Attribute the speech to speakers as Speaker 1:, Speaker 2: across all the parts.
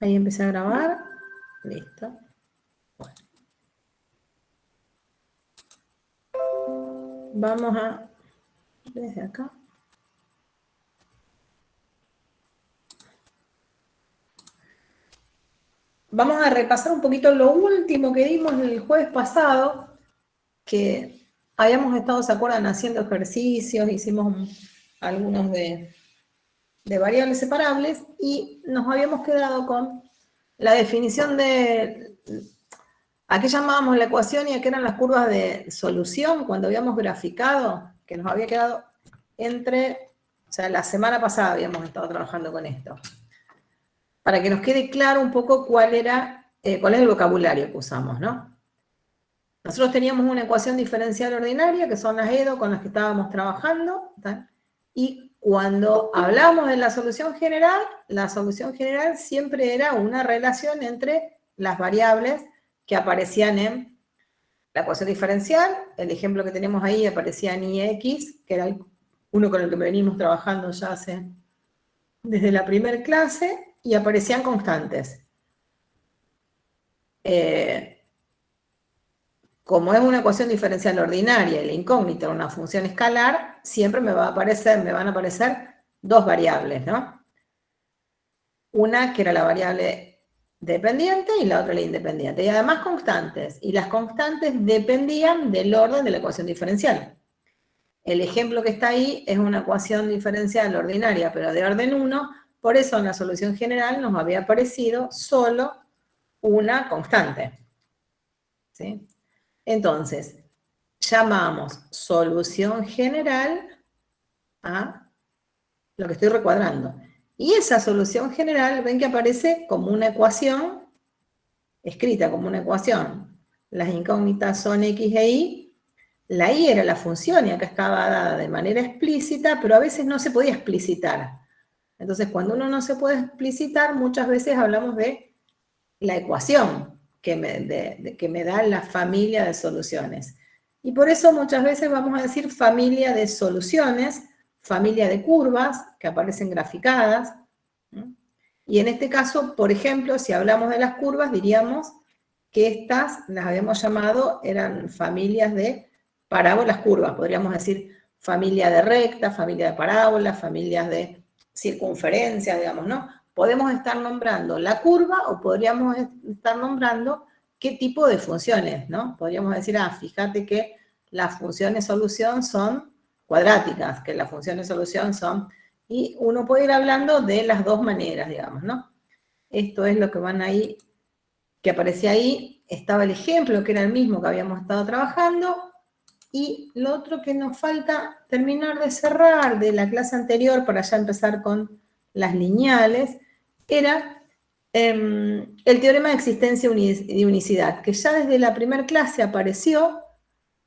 Speaker 1: Ahí empecé a grabar. Listo. Bueno. Vamos a... desde acá. Vamos a repasar un poquito lo último que dimos el jueves pasado, que habíamos estado, ¿se acuerdan? Haciendo ejercicios, hicimos algunos de variables separables y nos habíamos quedado con la definición de a qué llamábamos la ecuación y a qué eran las curvas de solución cuando habíamos graficado, que nos había quedado o sea, la semana pasada habíamos estado trabajando con esto. Para que nos quede claro un poco cuál es el vocabulario que usamos, ¿no? Nosotros teníamos una ecuación diferencial ordinaria, que son las EDO con las que estábamos trabajando, ¿tá? Y cuando hablamos de la solución general siempre era una relación entre las variables que aparecían en la ecuación diferencial. El ejemplo que tenemos ahí aparecía en IX, que era uno con el que venimos trabajando ya desde la primera clase, y aparecían constantes. Como es una ecuación diferencial ordinaria y la incógnita una función escalar, siempre me van a aparecer dos variables, ¿no? Una que era la variable dependiente y la otra la independiente. Y además constantes. Y las constantes dependían del orden de la ecuación diferencial. El ejemplo que está ahí es una ecuación diferencial ordinaria, pero de orden 1. Por eso en la solución general nos había aparecido solo una constante. ¿Sí? Entonces, llamamos solución general a lo que estoy recuadrando. Y esa solución general, ven que aparece como una ecuación, escrita como una ecuación. Las incógnitas son X e Y. La Y era la función y acá estaba dada de manera explícita, pero a veces no se podía explicitar. Entonces, cuando uno no se puede explicitar, muchas veces hablamos de la ecuación que me da la familia de soluciones. Y por eso muchas veces vamos a decir familia de soluciones, familia de curvas que aparecen graficadas. Y en este caso, por ejemplo, si hablamos de las curvas, diríamos que estas las habíamos llamado, eran familias de parábolas curvas. Podríamos decir familia de rectas, familia de parábolas, familias de circunferencias, digamos, ¿no? Podemos estar nombrando la curva o podríamos estar nombrando qué tipo de funciones, ¿no? Podríamos decir, fíjate que las funciones solución son cuadráticas, que las funciones solución son... Y uno puede ir hablando de las dos maneras, digamos, ¿no? Esto es lo que van ahí, que aparecía ahí. Estaba el ejemplo, que era el mismo que habíamos estado trabajando. Y lo otro que nos falta terminar de cerrar de la clase anterior, para ya empezar con las lineales, era el teorema de existencia y unicidad, que ya desde la primera clase apareció,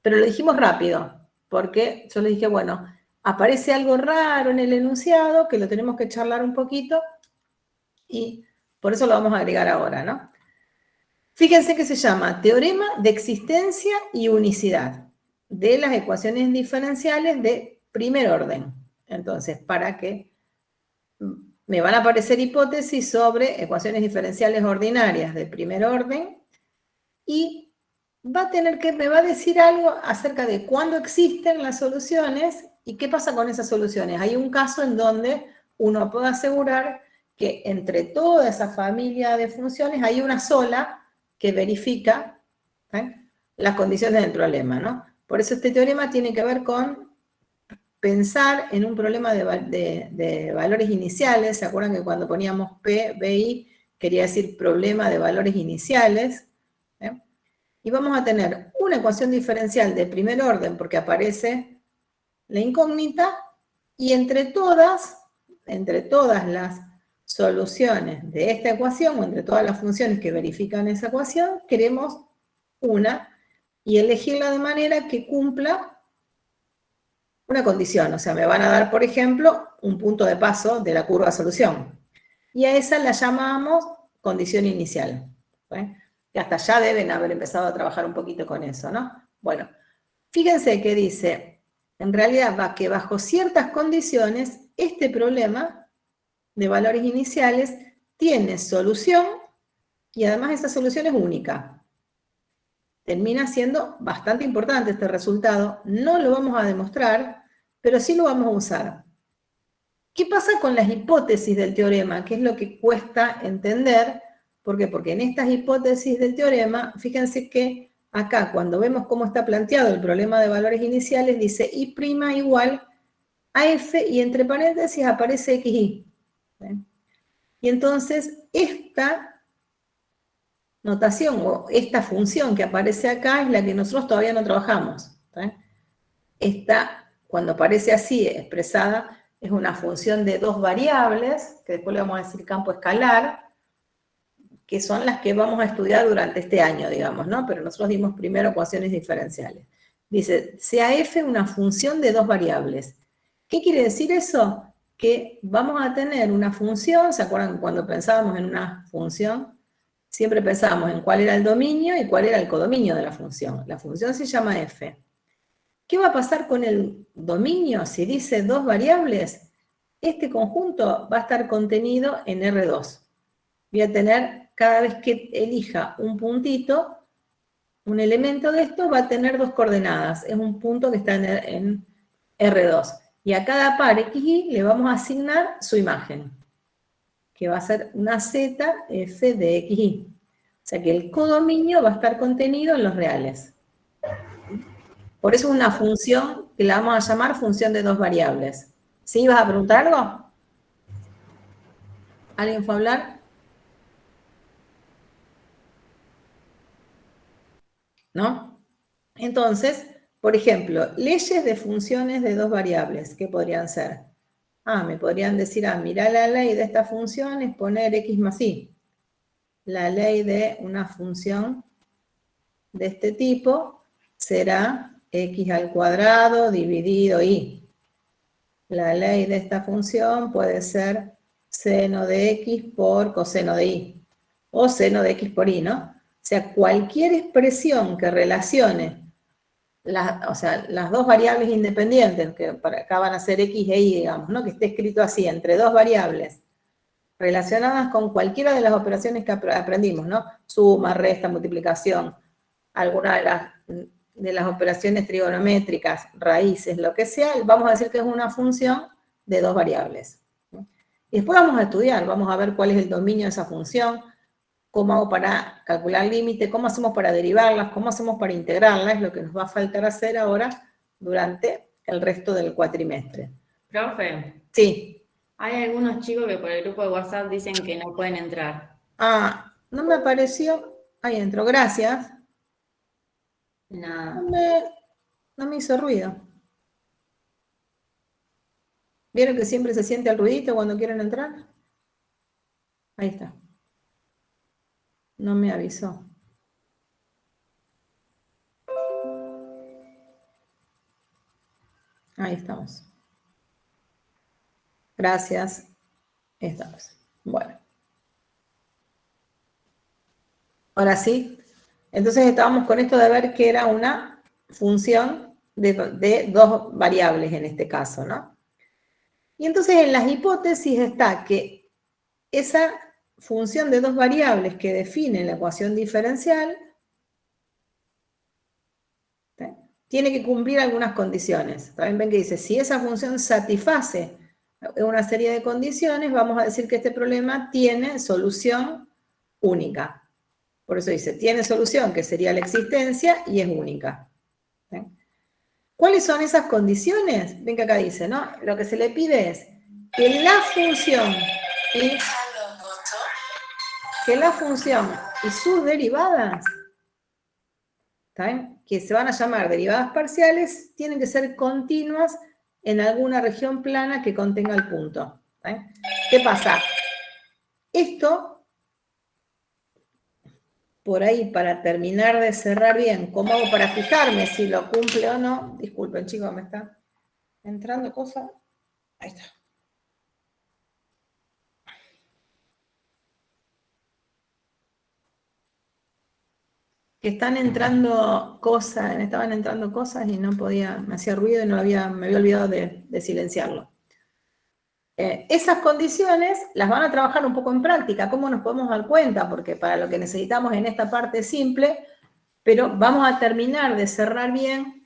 Speaker 1: pero lo dijimos rápido, porque yo le dije, bueno, aparece algo raro en el enunciado, que lo tenemos que charlar un poquito, y por eso lo vamos a agregar ahora, ¿no? Fíjense que se llama teorema de existencia y unicidad de las ecuaciones diferenciales de primer orden. Entonces, para que me van a aparecer hipótesis sobre ecuaciones diferenciales ordinarias de primer orden y me va a decir algo acerca de cuándo existen las soluciones y qué pasa con esas soluciones. Hay un caso en donde uno puede asegurar que entre toda esa familia de funciones hay una sola que verifica las condiciones del problema, ¿no? Por eso este teorema tiene que ver con pensar en un problema de valores iniciales. ¿Se acuerdan que cuando poníamos P, B, I, quería decir problema de valores iniciales? Y vamos a tener una ecuación diferencial de primer orden porque aparece la incógnita y entre todas las soluciones de esta ecuación o entre todas las funciones que verifican esa ecuación, queremos una y elegirla de manera que cumpla una condición. O sea, me van a dar, por ejemplo, un punto de paso de la curva de solución. Y a esa la llamamos condición inicial. Que hasta ya deben haber empezado a trabajar un poquito con eso, ¿no? Bueno, fíjense que dice, en realidad que bajo ciertas condiciones, este problema de valores iniciales tiene solución y además esa solución es única. Termina siendo bastante importante este resultado. No lo vamos a demostrar, pero sí lo vamos a usar. ¿Qué pasa con las hipótesis del teorema? ¿Qué es lo que cuesta entender? ¿Por qué? Porque en estas hipótesis del teorema, fíjense que acá, cuando vemos cómo está planteado el problema de valores iniciales, dice I' igual a F y entre paréntesis aparece XY. Y entonces esta notación o esta función que aparece acá es la que nosotros todavía no trabajamos. Esta, cuando aparece así expresada, es una función de dos variables, que después le vamos a decir campo escalar, que son las que vamos a estudiar durante este año, digamos, ¿no? Pero nosotros dimos primero ecuaciones diferenciales. Dice, sea f una función de dos variables. ¿Qué quiere decir eso? Que vamos a tener una función, ¿se acuerdan cuando pensábamos en una función? Siempre pensábamos en cuál era el dominio y cuál era el codominio de la función. La función se llama f. ¿Qué va a pasar con el dominio si dice dos variables? Este conjunto va a estar contenido en R2. Voy a tener, cada vez que elija un puntito, un elemento de esto va a tener dos coordenadas. Es un punto que está en R2. Y a cada par XY le vamos a asignar su imagen, que va a ser una Z F de XY. O sea que el codominio va a estar contenido en los reales. Por eso es una función que la vamos a llamar función de dos variables. ¿Sí? ¿Vas a preguntar algo? ¿Alguien fue a hablar? ¿No? Entonces, por ejemplo, leyes de funciones de dos variables, ¿qué podrían ser? Me podrían decir, mira la ley de esta función es poner x más y. La ley de una función de este tipo será x al cuadrado dividido y. La ley de esta función puede ser seno de x por coseno de y, o seno de x por y, ¿no? O sea, cualquier expresión que relacione las dos variables independientes, que para acá van a ser x e y, digamos, ¿no? Que esté escrito así, entre dos variables, relacionadas con cualquiera de las operaciones que aprendimos, ¿no? Suma, resta, multiplicación, alguna de las operaciones trigonométricas, raíces, lo que sea, vamos a decir que es una función de dos variables. Y después vamos a estudiar, vamos a ver cuál es el dominio de esa función, cómo hago para calcular límite, cómo hacemos para derivarlas, cómo hacemos para integrarlas, es lo que nos va a faltar hacer ahora durante el resto del cuatrimestre.
Speaker 2: Profe.
Speaker 1: Sí.
Speaker 2: Hay algunos chicos que por el grupo de WhatsApp dicen que no pueden entrar.
Speaker 1: No me apareció. Ahí entró, gracias.
Speaker 2: Nada.
Speaker 1: No me hizo ruido. ¿Vieron que siempre se siente el ruidito cuando quieren entrar? Ahí está. No me avisó. Ahí estamos. Gracias. Ahí estamos. Bueno. Ahora sí. Entonces estábamos con esto de ver que era una función de dos variables en este caso, ¿no? Y entonces en las hipótesis está que esa función de dos variables que define la ecuación diferencial tiene que cumplir algunas condiciones. También ven que dice, si esa función satisface una serie de condiciones, vamos a decir que este problema tiene solución única. Por eso dice, tiene solución, que sería la existencia, y es única. ¿Sí? ¿Cuáles son esas condiciones? Ven que acá dice, ¿no? Lo que se le pide es que la función y sus derivadas, ¿está bien?, que se van a llamar derivadas parciales, tienen que ser continuas en alguna región plana que contenga el punto. ¿Está bien? ¿Qué pasa? Esto, por ahí, para terminar de cerrar bien, ¿cómo hago para fijarme si lo cumple o no? Disculpen, chicos, me está entrando cosas. Ahí está. Que están entrando cosas, me estaban entrando cosas y no podía, me hacía ruido y me había olvidado de silenciarlo. Esas condiciones las van a trabajar un poco en práctica. ¿Cómo nos podemos dar cuenta? Porque para lo que necesitamos en esta parte es simple, pero vamos a terminar de cerrar bien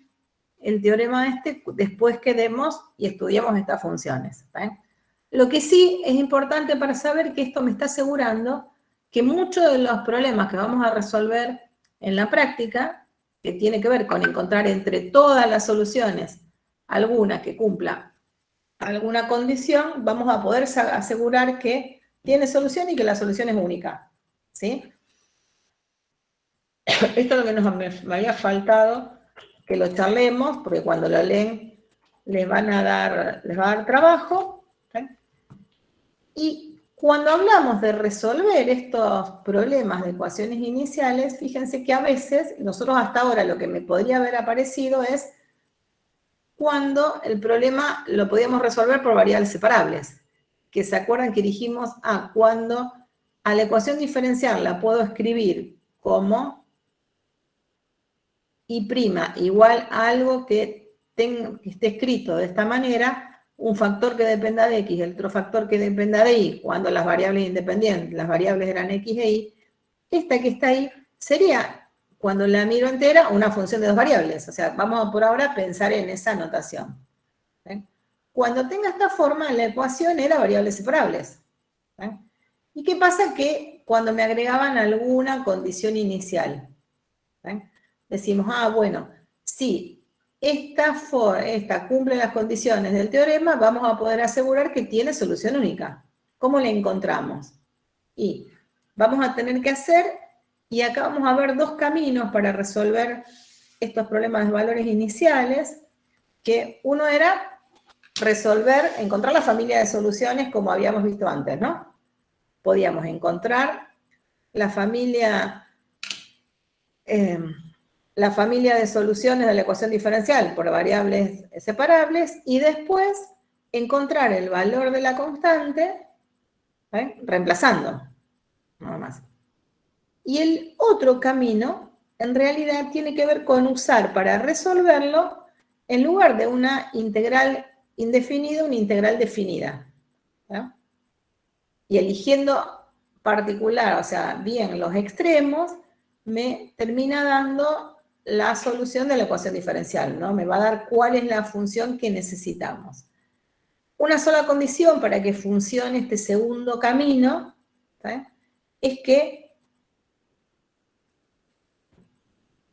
Speaker 1: el teorema este después que demos y estudiemos estas funciones. Lo que sí es importante para saber que esto me está asegurando que muchos de los problemas que vamos a resolver en la práctica, que tiene que ver con encontrar entre todas las soluciones alguna que cumpla alguna condición, vamos a poder asegurar que tiene solución y que la solución es única. ¿Sí? Esto es lo que me había faltado que lo charlemos, porque cuando lo leen les va a dar trabajo. ¿Sí? Y cuando hablamos de resolver estos problemas de ecuaciones iniciales, fíjense que a veces, nosotros hasta ahora lo que me podría haber aparecido es cuando el problema lo podíamos resolver por variables separables. Que se acuerdan que dijimos, cuando a la ecuación diferencial la puedo escribir como y' igual a algo que esté escrito de esta manera, un factor que dependa de x, el otro factor que dependa de y, cuando las variables independientes, las variables eran x e y, esta que está ahí sería, cuando la miro entera, una función de dos variables. O sea, vamos a por ahora pensar en esa notación. ¿Sí? Cuando tenga esta forma, la ecuación era variables separables. ¿Sí? ¿Y qué pasa? Que cuando me agregaban alguna condición inicial, ¿sí? Decimos, bueno, si esta cumple las condiciones del teorema, vamos a poder asegurar que tiene solución única. ¿Cómo la encontramos? Y vamos a tener que hacer, y acá vamos a ver dos caminos para resolver estos problemas de valores iniciales, que uno era encontrar la familia de soluciones como habíamos visto antes, ¿no? Podíamos encontrar la familia de soluciones de la ecuación diferencial por variables separables y después encontrar el valor de la constante reemplazando, nada más. Y el otro camino, en realidad, tiene que ver con usar para resolverlo, en lugar de una integral indefinida, una integral definida. ¿No? Y eligiendo particular, o sea, bien los extremos, me termina dando la solución de la ecuación diferencial, ¿no? Me va a dar cuál es la función que necesitamos. Una sola condición para que funcione este segundo camino, ¿sí? Es que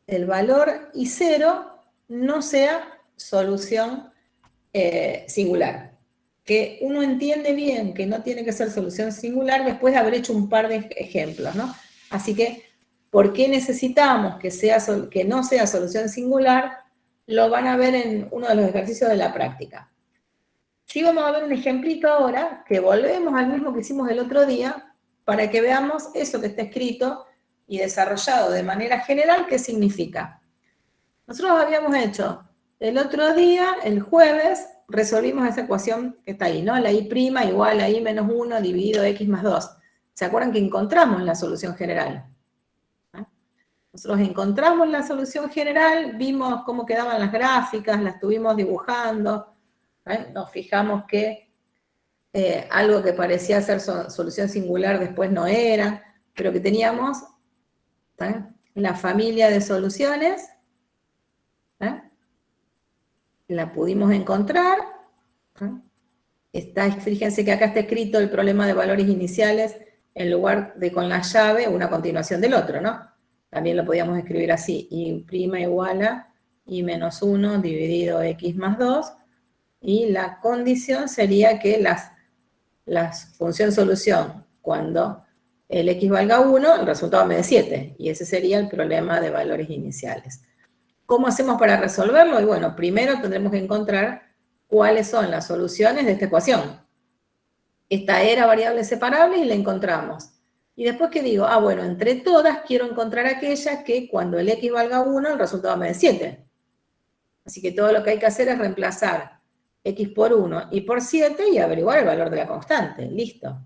Speaker 1: el valor I0 no sea solución singular. Que uno entiende bien que no tiene que ser solución singular después de haber hecho un par de ejemplos, ¿no? Así que, ¿por qué necesitamos que no sea solución singular? Lo van a ver en uno de los ejercicios de la práctica. Sí, vamos a ver un ejemplito ahora, que volvemos al mismo que hicimos el otro día, para que veamos eso que está escrito y desarrollado de manera general, ¿qué significa? Nosotros habíamos hecho el otro día, el jueves, resolvimos esa ecuación que está ahí, ¿no? La y' igual a y menos 1 dividido x más 2. ¿Se acuerdan que encontramos la solución general? Nosotros encontramos la solución general, vimos cómo quedaban las gráficas, las estuvimos dibujando, nos fijamos que algo que parecía ser solución singular después no era, pero que teníamos la familia de soluciones, la pudimos encontrar. Fíjense que acá está escrito el problema de valores iniciales en lugar de con la llave una continuación del otro, ¿no? También lo podíamos escribir así, y' igual a y menos 1 dividido x más 2, y la condición sería que la función solución, cuando el x valga 1, el resultado me dé 7, y ese sería el problema de valores iniciales. ¿Cómo hacemos para resolverlo? Y bueno, primero tendremos que encontrar cuáles son las soluciones de esta ecuación. Esta era variable separable y la encontramos. Y después que digo, bueno, entre todas quiero encontrar aquella que cuando el x valga 1, el resultado me dé 7. Así que todo lo que hay que hacer es reemplazar x por 1 y por 7 y averiguar el valor de la constante. Listo.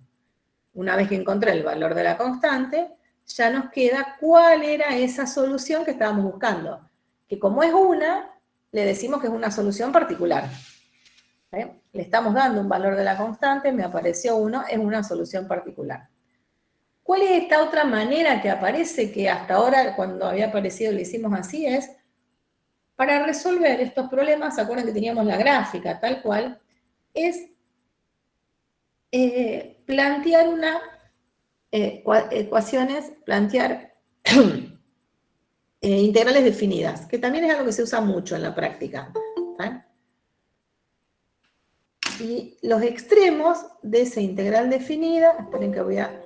Speaker 1: Una vez que encontré el valor de la constante, ya nos queda cuál era esa solución que estábamos buscando. Que como es una, le decimos que es una solución particular. Le estamos dando un valor de la constante, me apareció 1, es una solución particular. ¿Cuál es esta otra manera que aparece, que hasta ahora cuando había aparecido lo hicimos así? Es, para resolver estos problemas, ¿se acuerdan que teníamos la gráfica tal cual? Es plantear una ecuaciones, plantear integrales definidas, que también es algo que se usa mucho en la práctica. Y los extremos de esa integral definida, esperen que voy a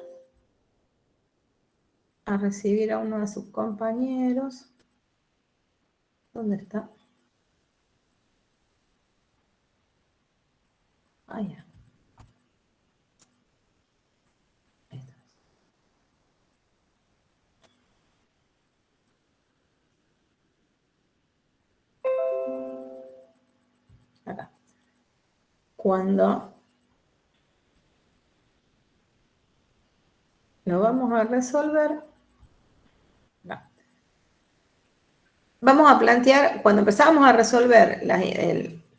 Speaker 1: recibir a uno de sus compañeros. ¿Dónde está? Ahí está. Acá. Cuando lo vamos a resolver, vamos a plantear, cuando empezábamos a resolver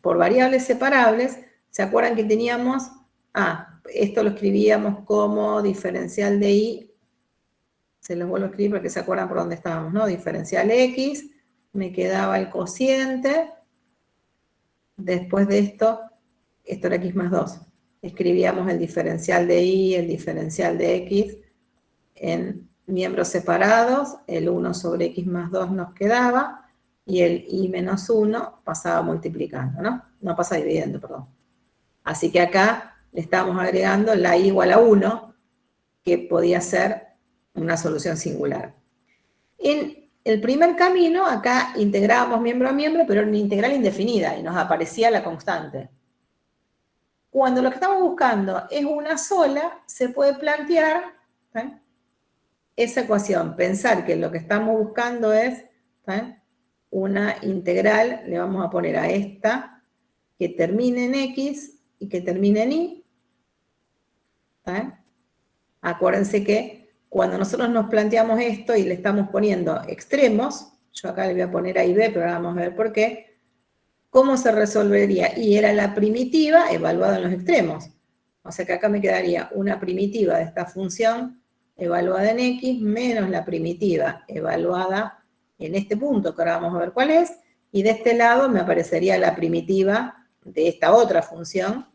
Speaker 1: por variables separables, ¿se acuerdan que teníamos, esto lo escribíamos como diferencial de y, se los vuelvo a escribir porque se acuerdan por dónde estábamos, ¿no? Diferencial x, me quedaba el cociente, después de esto era x más 2. Escribíamos el diferencial de y, el diferencial de x en miembros separados, el 1 sobre x más 2 nos quedaba, y el y menos 1 pasaba multiplicando, ¿no? No pasa dividiendo, perdón. Así que acá le estamos agregando la y igual a 1, que podía ser una solución singular. En el primer camino, acá integrábamos miembro a miembro, pero era una integral indefinida, y nos aparecía la constante. Cuando lo que estamos buscando es una sola, se puede plantear esa ecuación, pensar que lo que estamos buscando es una integral, le vamos a poner a esta, que termine en x y que termine en y. Acuérdense que cuando nosotros nos planteamos esto y le estamos poniendo extremos, yo acá le voy a poner a y b, pero ahora vamos a ver por qué, ¿cómo se resolvería? Y era la primitiva evaluada en los extremos. O sea que acá me quedaría una primitiva de esta función evaluada en x menos la primitiva evaluada en este punto, que ahora vamos a ver cuál es, y de este lado me aparecería la primitiva de esta otra función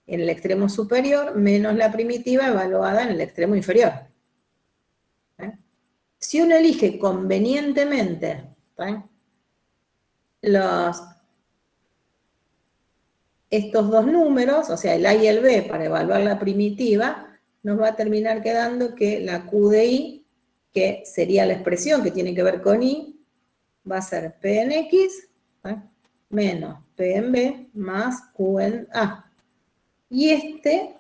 Speaker 1: en el extremo superior menos la primitiva evaluada en el extremo inferior. Si uno elige convenientemente estos dos números, o sea, el a y el b, para evaluar la primitiva, nos va a terminar quedando que la q de i, que sería la expresión que tiene que ver con i, va a ser p en x menos p en b más q en a. Y este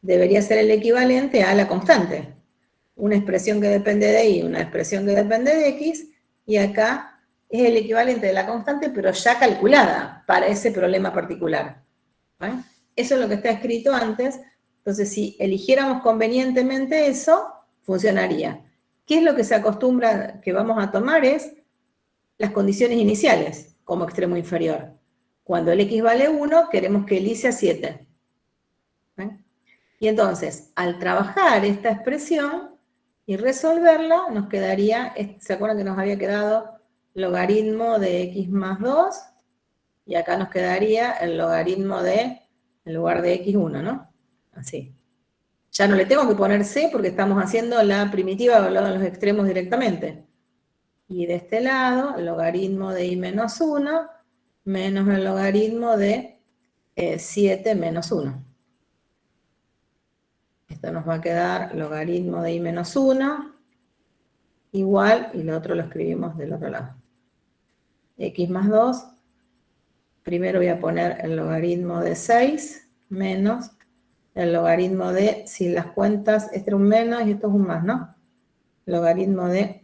Speaker 1: debería ser el equivalente a la constante. Una expresión que depende de y, una expresión que depende de x, y acá es el equivalente de la constante, pero ya calculada para ese problema particular. Eso es lo que está escrito antes. Entonces, si eligiéramos convenientemente eso, funcionaría. ¿Qué es lo que se acostumbra que vamos a tomar? Es las condiciones iniciales como extremo inferior. Cuando el x vale 1, queremos que el y sea 7. Y entonces, al trabajar esta expresión y resolverla, nos quedaría, ¿se acuerdan que nos había quedado logaritmo de x más 2? Y acá nos quedaría el logaritmo de, en lugar de x1, ¿no? Así. Ya no le tengo que poner c porque estamos haciendo la primitiva evaluada en los extremos directamente. Y de este lado, el logaritmo de i menos 1 menos el logaritmo de 7 menos 1. Esto nos va a quedar logaritmo de i menos 1 igual, y lo otro lo escribimos del otro lado. X más 2, primero voy a poner el logaritmo de 6 menos el logaritmo de, si las cuentas, este era un menos y esto es un más, ¿no? Logaritmo de,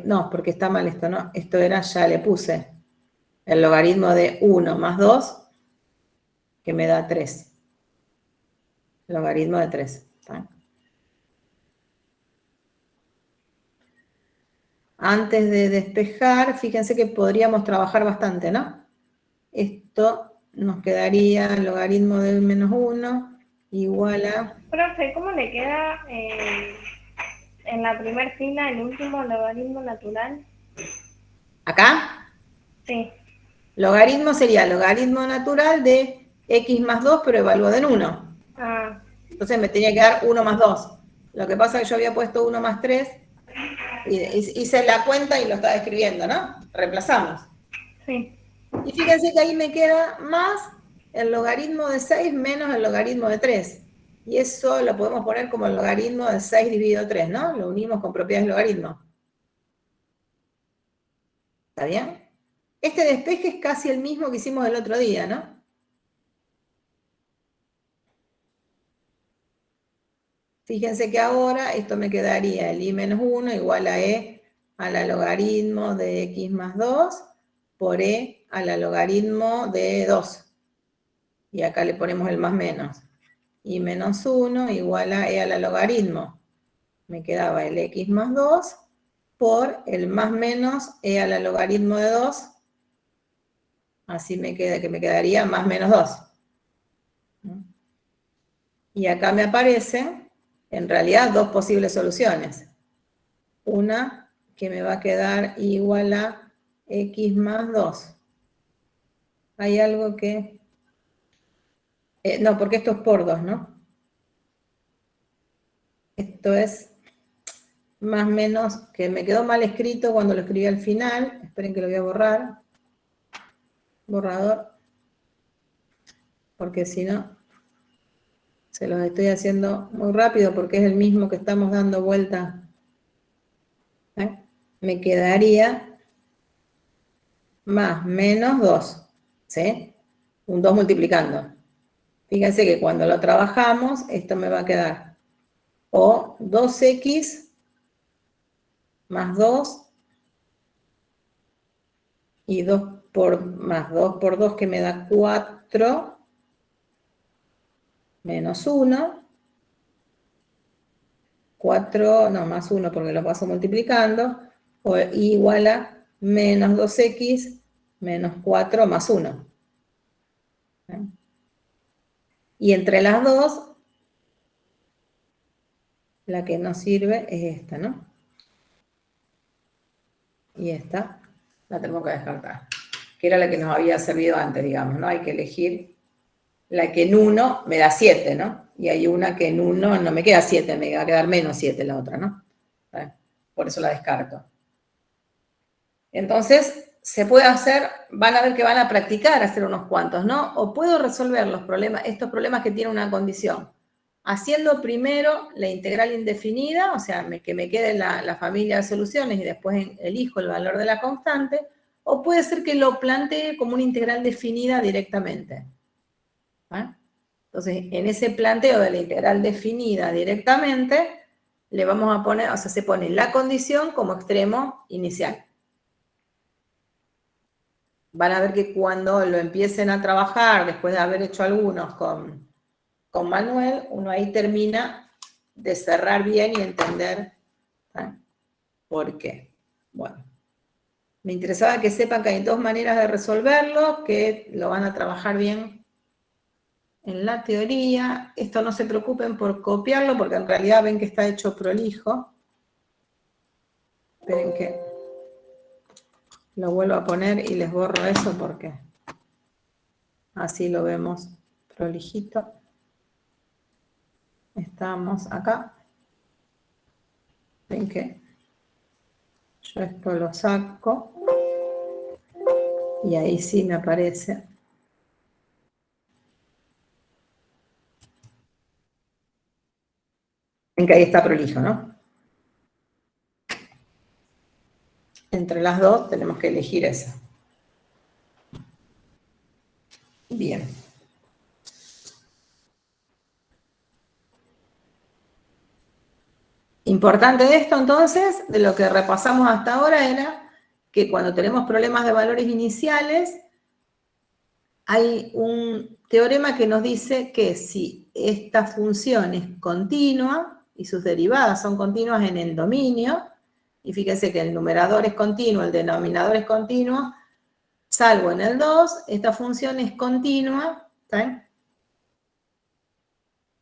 Speaker 1: no, porque está mal esto, ¿no? Esto era, ya le puse el logaritmo de 1 más 2, que me da 3. Logaritmo de 3. ¿Está? Antes de despejar, fíjense que podríamos trabajar bastante, ¿no? esto nos quedaría logaritmo de menos 1 igual a...
Speaker 3: Profe, ¿cómo le queda en la primera fila el último logaritmo natural?
Speaker 1: ¿Acá?
Speaker 3: Sí.
Speaker 1: Logaritmo sería logaritmo natural de x más 2, pero evaluado en 1.
Speaker 3: Ah,
Speaker 1: Entonces me tenía que dar 1 más 2. Lo que pasa es que yo había puesto 1 más 3, y hice la cuenta y lo estaba escribiendo, ¿no? Reemplazamos.
Speaker 3: sí.
Speaker 1: Y fíjense que ahí me queda más el logaritmo de 6 menos el logaritmo de 3. Y eso lo podemos poner como el logaritmo de 6 dividido 3, ¿no? Lo unimos con propiedades de logaritmo. ¿Está bien? Este despeje es casi el mismo que hicimos el otro día, ¿no? Fíjense que ahora esto me quedaría el i menos 1 igual a e a la logaritmo de x más 2 por e a la logaritmo de 2. Y acá le ponemos el más menos. I menos 1 igual a e a la logaritmo. Me quedaba el x más 2 por el más menos e a la logaritmo de 2. Así me queda, que me quedaría más menos 2. Y acá me aparecen, en realidad, dos posibles soluciones. Una que me va a quedar igual a x más 2. Hay algo que... no, porque esto es por 2, ¿no? Esto es más menos, que me quedó mal escrito cuando lo escribí al final. Esperen que lo voy a borrar. Borrador. Porque si no, se los estoy haciendo muy rápido porque es el mismo que estamos dando vuelta. Me quedaría más menos 2, ¿sí? Un 2 multiplicando. Fíjense que cuando lo trabajamos, esto me va a quedar o 2x más 2 y 2 más 2 por 2 que me da 4 menos 1. 4, no, más 1 porque lo paso multiplicando, o igual a menos 2x menos 4 más 1. Y entre las dos, la que nos sirve es esta, ¿no? Y esta la tenemos que descartar, que era la que nos había servido antes, digamos, ¿no? Hay que elegir la que en 1 me da 7, ¿no? Y hay una que en 1 no me queda 7, me va a quedar menos 7 la otra, ¿no? Por eso la descarto. Entonces, se puede hacer, van a ver que van a practicar hacer unos cuantos, ¿no? O puedo resolver los problemas, estos problemas que tienen una condición, haciendo primero la integral indefinida, o sea, que me quede la familia de soluciones y después elijo el valor de la constante, o puede ser que lo plantee como una integral definida directamente. Entonces, en ese planteo de la integral definida directamente, le vamos a poner, o sea, se pone la condición como extremo inicial. Van a ver que cuando lo empiecen a trabajar, después de haber hecho algunos con Manuel, uno ahí termina de cerrar bien y entender por qué. Bueno, me interesaba que sepan que hay dos maneras de resolverlo, que lo van a trabajar bien en la teoría. Esto no se preocupen por copiarlo, porque en realidad ven que está hecho prolijo. Esperen que lo vuelvo a poner y les borro eso porque así lo vemos prolijito. Estamos acá. Ven que yo esto lo saco y ahí sí me aparece. Ven que ahí está prolijo, ¿no? Entre las dos tenemos que elegir esa. Bien. Importante de esto, entonces, de lo que repasamos hasta ahora era que cuando tenemos problemas de valores iniciales, hay un teorema que nos dice que si esta función es continua y sus derivadas son continuas en el dominio, y fíjense que el numerador es continuo, el denominador es continuo, Salvo en el 2, esta función es continua, ¿sí?,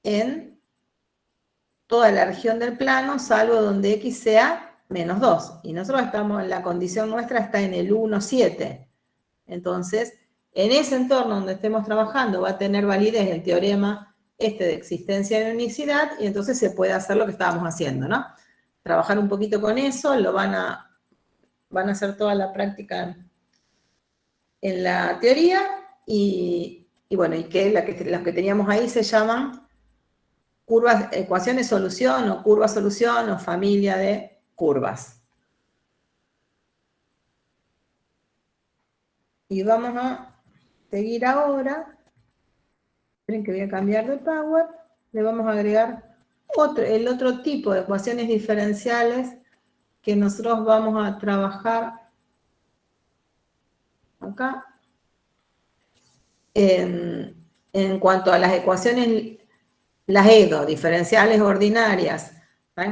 Speaker 1: en toda la región del plano, salvo donde x sea menos 2. Y nosotros estamos, la condición nuestra está en el 1, 7. Entonces, en ese entorno donde estemos trabajando va a tener validez el teorema de existencia de unicidad, y entonces se puede hacer lo que estábamos haciendo, ¿no? Trabajar un poquito con eso, lo van a hacer toda la práctica en la teoría, y bueno, y que las que teníamos ahí se llaman curvas, ecuaciones solución, o curva solución, o familia de curvas. Y vamos a seguir ahora. Esperen que voy a cambiar de Power. Le vamos a agregar el otro tipo de ecuaciones diferenciales que nosotros vamos a trabajar acá. En cuanto a las ecuaciones, las EDO, diferenciales ordinarias, ¿sí?,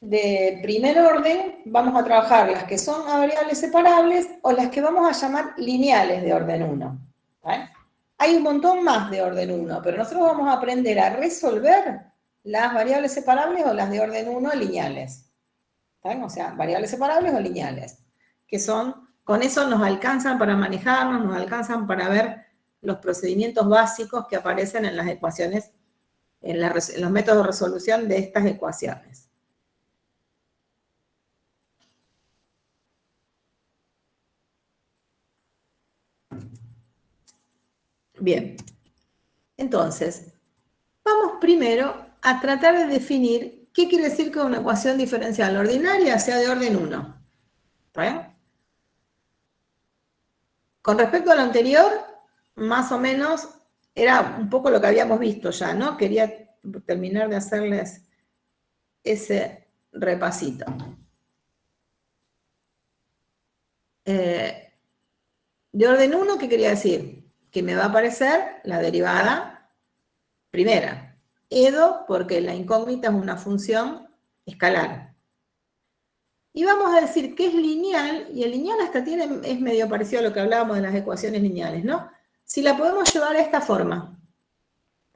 Speaker 1: de primer orden, vamos a trabajar las que son a variables separables o las que vamos a llamar lineales de orden 1. ¿Sí? Hay un montón más de orden 1, pero nosotros vamos a aprender a resolver las variables separables o las de orden 1 lineales. ¿Sí? O sea, variables separables o lineales, que son, con eso nos alcanzan para manejarnos, nos alcanzan para ver los procedimientos básicos que aparecen en las ecuaciones, en los métodos de resolución de estas ecuaciones. Bien, entonces, vamos primero a tratar de definir qué quiere decir que una ecuación diferencial ordinaria sea de orden 1. ¿Bien? Con respecto a lo anterior, más o menos era un poco lo que habíamos visto ya, ¿no? Quería terminar de hacerles ese repasito. De orden 1, ¿qué quería decir? Que me va a aparecer la derivada primera. EDO, porque la incógnita es una función escalar. Y vamos a decir que es lineal, y el lineal hasta es medio parecido a lo que hablábamos de las ecuaciones lineales, ¿no? Si la podemos llevar a esta forma.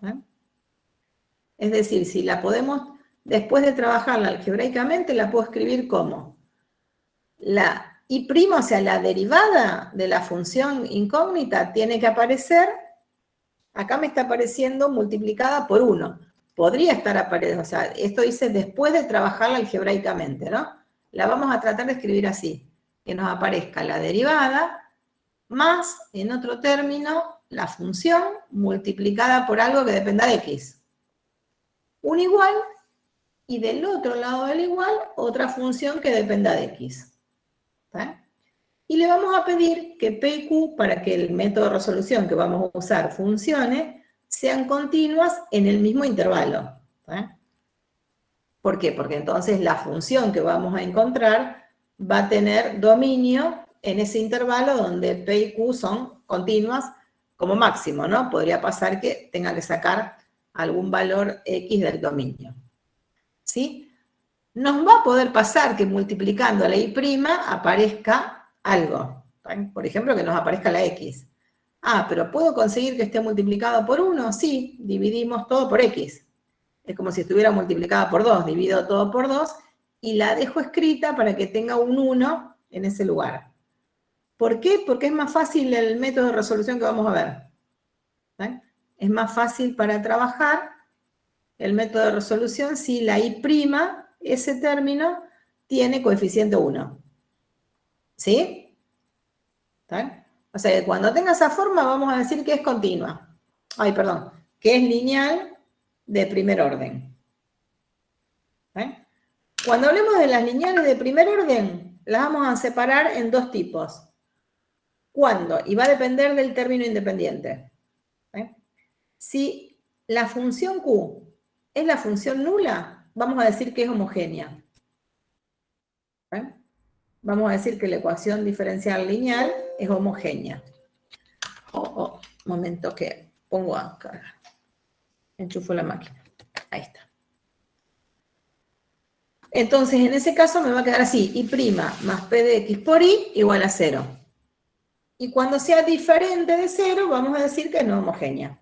Speaker 1: ¿Eh? Es decir, si la podemos, después de trabajarla algebraicamente, la puedo escribir como la y', o sea, la derivada de la función incógnita tiene que aparecer, acá me está apareciendo multiplicada por 1. Podría estar apareciendo, o sea, esto dice después de trabajarla algebraicamente, ¿no? La vamos a tratar de escribir así, que nos aparezca la derivada más, en otro término, la función multiplicada por algo que dependa de x. Un igual, y del otro lado del igual, otra función que dependa de x. ¿Sí? Y le vamos a pedir que P y Q, para que el método de resolución que vamos a usar funcione, sean continuas en el mismo intervalo. ¿Sí? ¿Por qué? Porque entonces la función que vamos a encontrar va a tener dominio en ese intervalo donde P y Q son continuas como máximo, ¿no? Podría pasar que tenga que sacar algún valor X del dominio. ¿Sí? Nos va a poder pasar que multiplicando la Y' aparezca algo. ¿Sí? Por ejemplo, que nos aparezca la X. Ah, pero ¿puedo conseguir que esté multiplicado por 1? Sí, dividimos todo por X. Es como si estuviera multiplicada por 2, divido todo por 2 y la dejo escrita para que tenga un 1 en ese lugar. ¿Por qué? Porque es más fácil el método de resolución que vamos a ver. ¿Sí? Es más fácil para trabajar el método de resolución si la Y', ese término, tiene coeficiente 1. ¿Sí? ¿Sí? O sea que cuando tenga esa forma vamos a decir que es continua. Ay, perdón, que es lineal de primer orden. ¿Eh? Cuando hablemos de las lineales de primer orden, las vamos a separar en dos tipos. ¿Cuándo? Y va a depender del término independiente. ¿Eh? Si la función Q es la función nula, vamos a decir que es homogénea. ¿Eh? Vamos a decir que la ecuación diferencial lineal es homogénea. Momento que pongo a cargar. Enchufo la máquina. Ahí está. Entonces, en ese caso me va a quedar así, y' más p de x por y igual a 0. Y cuando sea diferente de 0, vamos a decir que es no homogénea.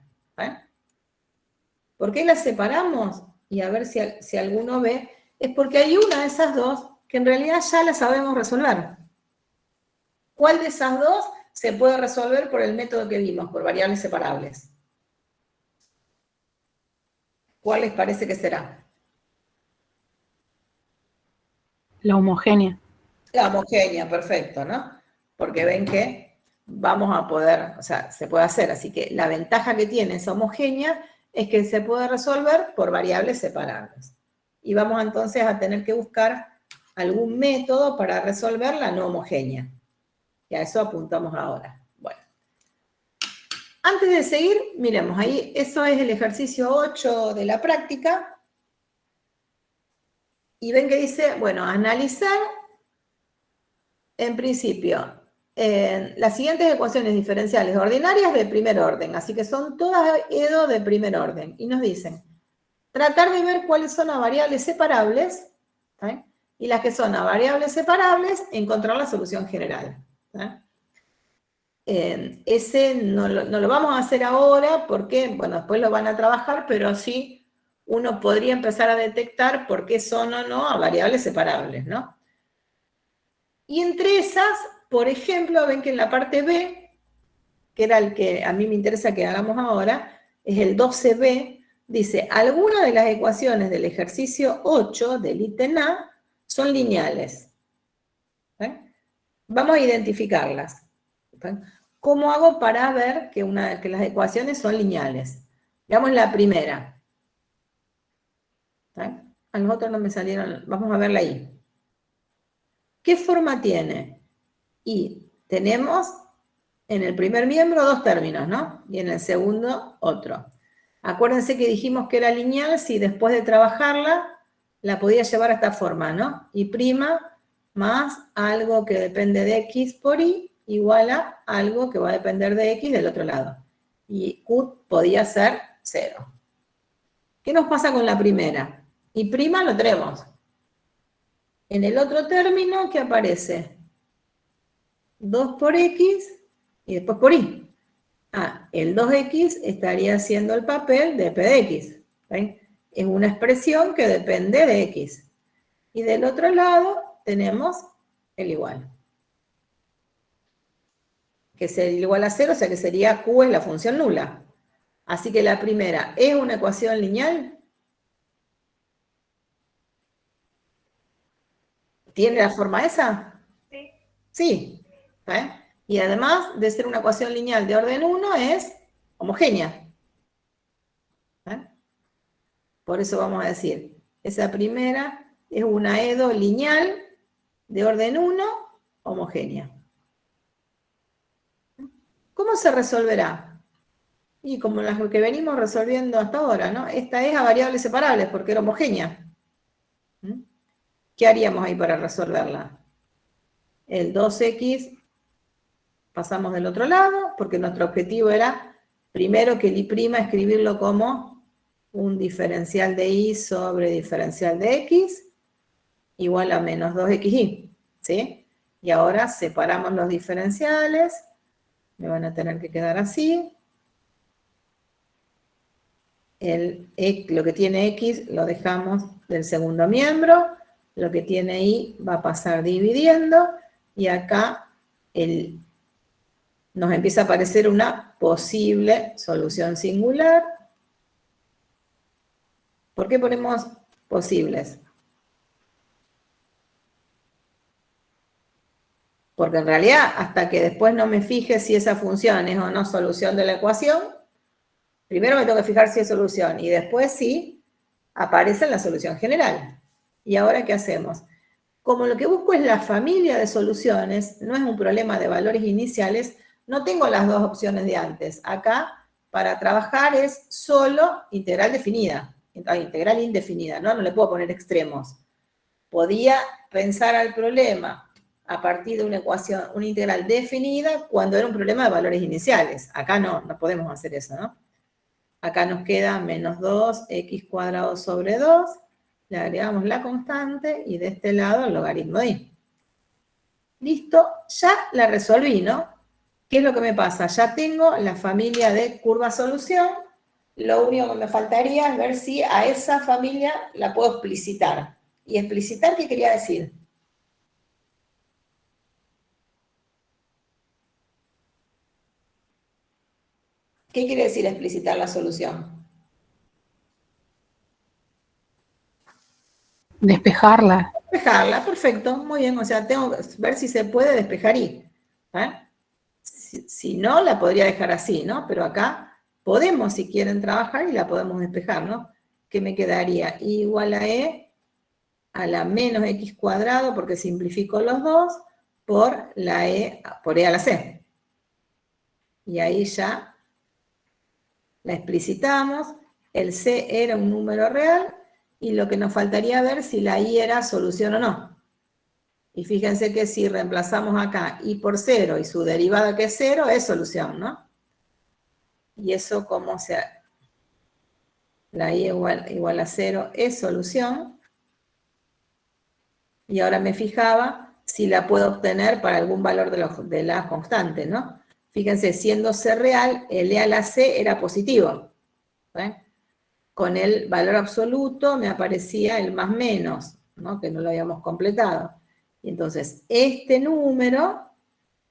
Speaker 1: ¿Por qué las separamos? Y a ver si alguno ve, es porque hay una de esas dos que en realidad ya la sabemos resolver. ¿Cuál de esas dos se puede resolver por el método que vimos, por variables separables? ¿Cuál les parece que será?
Speaker 4: La homogénea.
Speaker 1: La homogénea, perfecto, ¿no? Porque ven que vamos a poder, o sea, se puede hacer. Así que la ventaja que tiene esa homogénea es que se puede resolver por variables separables. Y vamos entonces a tener que buscar algún método para resolver la no homogénea. Y a eso apuntamos ahora. Bueno. Antes de seguir, miremos ahí, eso es el ejercicio 8 de la práctica. Y ven que dice, bueno, analizar, en principio, las siguientes ecuaciones diferenciales ordinarias de primer orden. Así que son todas EDO de primer orden. Y nos dicen, tratar de ver cuáles son las variables separables, ¿sí? Y las que son a variables separables, encontrar la solución general. ¿Sí? Ese no lo vamos a hacer ahora porque, bueno, después lo van a trabajar, pero sí uno podría empezar a detectar por qué son o no a variables separables, ¿no? Y entre esas, por ejemplo, ven que en la parte B, que era el que a mí me interesa que hagamos ahora, es el 12B, dice, algunas de las ecuaciones del ejercicio 8 del ítem A son lineales. Vamos a identificarlas. ¿Cómo hago para ver que las ecuaciones son lineales? Veamos la primera. A los otros no me salieron, vamos a verla ahí. ¿Qué forma tiene? Y tenemos en el primer miembro dos términos, ¿no? Y en el segundo otro. Acuérdense que dijimos que era lineal si después de trabajarla la podía llevar a esta forma, ¿no? Y' más algo que depende de x por y igual a algo que va a depender de x del otro lado. Y q podía ser 0. ¿Qué nos pasa con la primera? Y' lo tenemos. En el otro término, ¿qué aparece? 2 por x y después por y. El 2x estaría haciendo el papel de p de x. ¿Ven? Es una expresión que depende de x. Y del otro lado tenemos el igual. Que es el igual a 0, o sea que sería q es la función nula. Así que la primera, ¿es una ecuación lineal? ¿Tiene la forma esa?
Speaker 3: Sí.
Speaker 1: Sí. Y además de ser una ecuación lineal de orden 1, es homogénea. Por eso vamos a decir, esa primera es una EDO lineal de orden 1, homogénea. ¿Cómo se resolverá? Y como las que venimos resolviendo hasta ahora, ¿no? Esta es a variables separables porque era homogénea. ¿Qué haríamos ahí para resolverla? El 2x pasamos del otro lado, porque nuestro objetivo era, primero que el y' escribirlo como un diferencial de y sobre diferencial de x, igual a menos 2xy, ¿sí? Y ahora separamos los diferenciales, me van a tener que quedar así. Lo que tiene x lo dejamos del segundo miembro, lo que tiene y va a pasar dividiendo, y acá nos empieza a aparecer una posible solución singular. ¿Por qué ponemos posibles? Porque en realidad, hasta que después no me fije si esa función es o no solución de la ecuación, primero me tengo que fijar si es solución, y después sí aparece en la solución general. ¿Y ahora qué hacemos? Como lo que busco es la familia de soluciones, no es un problema de valores iniciales, no tengo las dos opciones de antes. Acá, para trabajar, es solo integral definida, integral indefinida, ¿no? No le puedo poner extremos. Podía pensar al problema a partir de una ecuación, una integral definida, cuando era un problema de valores iniciales. Acá no podemos hacer eso, ¿no? Acá nos queda menos 2x² sobre 2, le agregamos la constante y de este lado el logaritmo de i. Listo, ya la resolví, ¿no? ¿Qué es lo que me pasa? Ya tengo la familia de curva solución. Lo único que me faltaría es ver si a esa familia la puedo explicitar. ¿Y explicitar qué quería decir? ¿Qué quiere decir explicitar la solución?
Speaker 4: Despejarla.
Speaker 1: Despejarla, perfecto, muy bien. O sea, tengo que ver si se puede despejar i. Si no, la podría dejar así, ¿no? Pero acá podemos, si quieren trabajar, y la podemos despejar, ¿no? ¿Qué me quedaría? I igual a e a la menos x cuadrado, porque simplifico los dos, por la e, por e a la c. Y ahí ya la explicitamos. El c era un número real, y lo que nos faltaría ver si la i era solución o no. Y fíjense que si reemplazamos acá i por 0 y su derivada que es 0, es solución, ¿no? Y eso como sea, la i igual a 0 es solución. Y ahora me fijaba si la puedo obtener para algún valor de la constante, ¿no? Fíjense, siendo c real, el e a la c era positivo. ¿Eh? Con el valor absoluto me aparecía el más menos, ¿no? Que no lo habíamos completado. Y entonces, este número,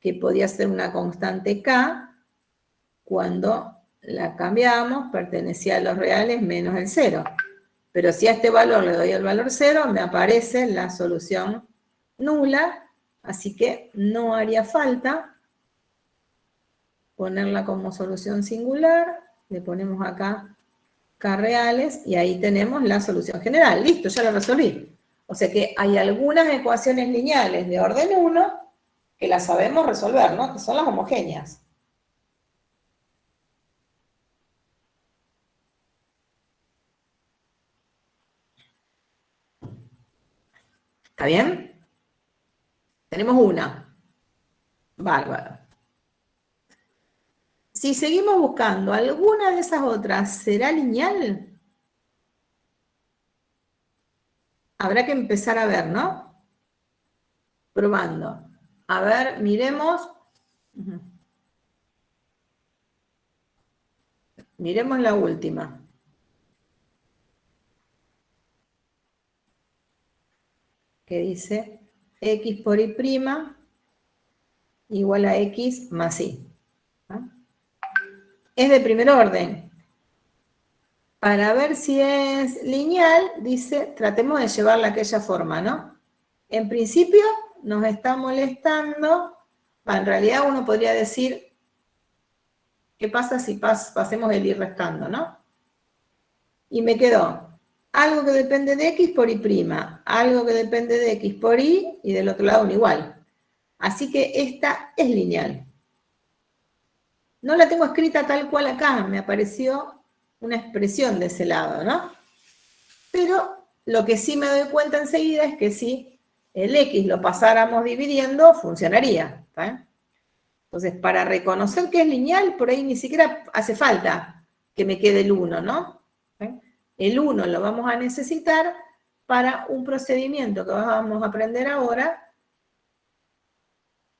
Speaker 1: que podía ser una constante k, cuando la cambiamos, pertenecía a los reales menos el 0. Pero si a este valor le doy el valor 0, me aparece la solución nula, así que no haría falta ponerla como solución singular. Le ponemos acá k reales y ahí tenemos la solución general. Listo, ya la resolví. O sea que hay algunas ecuaciones lineales de orden 1 que las sabemos resolver, ¿no? Que son las homogéneas. ¿Está bien? Tenemos una. Bárbaro. Si seguimos buscando alguna de esas otras, ¿será lineal? Habrá que empezar a ver, ¿no? Probando. A ver, miremos. Miremos la última. Que dice x por y' igual a x más y. ¿No? Es de primer orden. Para ver si es lineal, dice, tratemos de llevarla a aquella forma, ¿no? En principio nos está molestando, en realidad uno podría decir, ¿qué pasa si pasemos el y restando, no? Y me quedó algo que depende de x por y', algo que depende de x por y del otro lado un igual. Así que esta es lineal. No la tengo escrita tal cual acá, me apareció una expresión de ese lado, ¿no? Pero lo que sí me doy cuenta enseguida es que si el x lo pasáramos dividiendo, funcionaría. ¿Está? Entonces, para reconocer que es lineal, por ahí ni siquiera hace falta que me quede el 1, ¿no? ¿Eh? El 1 lo vamos a necesitar para un procedimiento que vamos a aprender ahora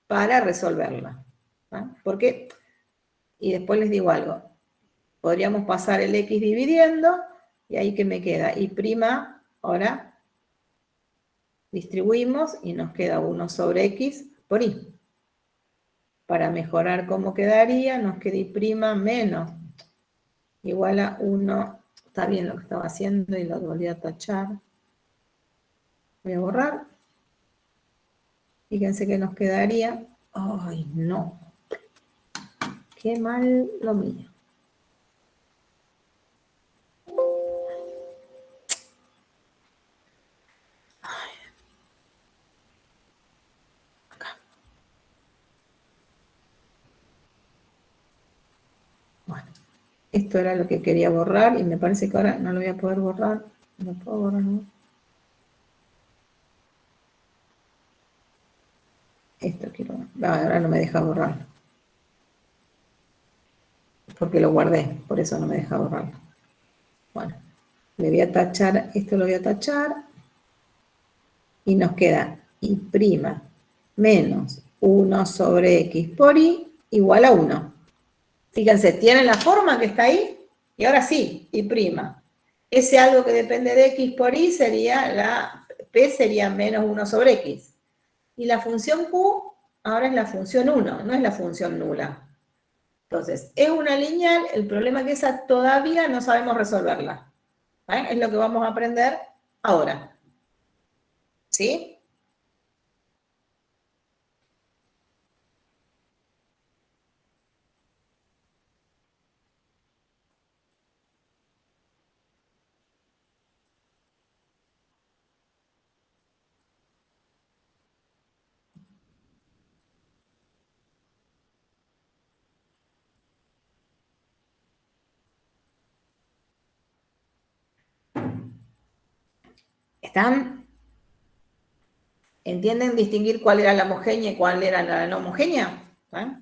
Speaker 1: para resolverla. ¿Eh? Porque, y después les digo algo, podríamos pasar el x dividiendo, y ahí que me queda, y prima, ahora distribuimos y nos queda 1 sobre x por y. Para mejorar cómo quedaría, nos queda y' menos igual a 1, está bien lo que estaba haciendo y lo volví a tachar. Voy a borrar. Fíjense que nos quedaría, ay no, qué mal lo mío. Bueno, esto era lo que quería borrar y me parece que ahora no lo voy a poder borrar. No puedo borrar, ¿no? Esto quiero, no, ahora no me deja borrar. Porque lo guardé, por eso no me deja borrar. Bueno, Le voy a tachar, esto lo voy a tachar. Y nos queda y' menos 1 sobre x por y igual a 1. Fíjense, tienen la forma que está ahí, y ahora sí, y'. Ese algo que depende de x por y sería, p sería menos 1 sobre x. Y la función q ahora es la función 1, no es la función nula. Entonces, es una lineal, el problema es que esa todavía no sabemos resolverla. ¿Vale? Es lo que vamos a aprender ahora. ¿Sí? ¿Están? ¿Entienden distinguir cuál era la homogénea y cuál era la no homogénea? ¿Eh?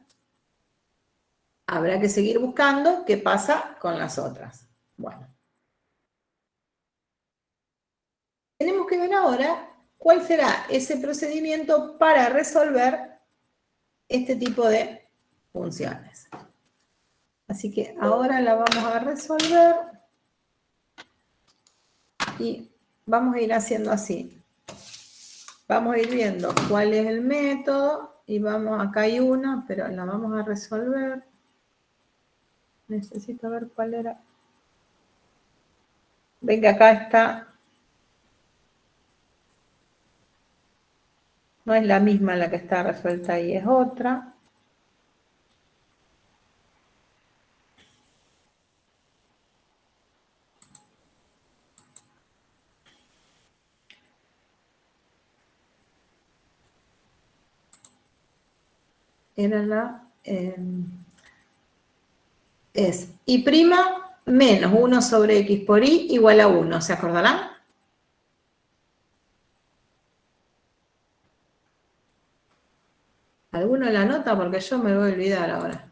Speaker 1: Habrá que seguir buscando qué pasa con las otras. Bueno. Tenemos que ver ahora cuál será ese procedimiento para resolver este tipo de funciones. Así que ahora la vamos a resolver y vamos a ir haciendo así. Vamos a ir viendo cuál es el método y vamos, acá hay una, pero la vamos a resolver. Necesito ver cuál era. Ven que acá está. No es la misma la que está resuelta ahí, es otra. Era la... es y' menos 1 sobre x por y igual a 1, ¿se acordarán? ¿Alguno la nota? Porque yo me voy a olvidar ahora.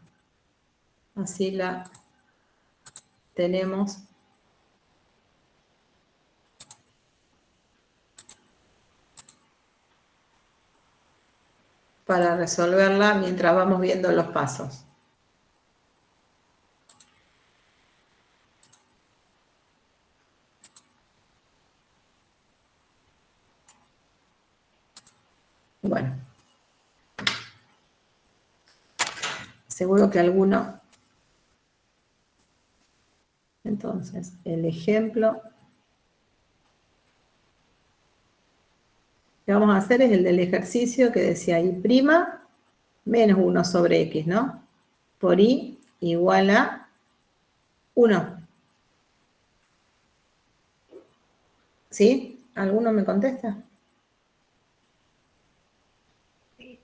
Speaker 1: Así la tenemos. Para resolverla mientras vamos viendo los pasos. Bueno. Seguro que alguno. Entonces, el ejemplo que vamos a hacer es el del ejercicio que decía y' menos 1 sobre x, ¿no? Por y igual a 1. ¿Sí? ¿Alguno me contesta?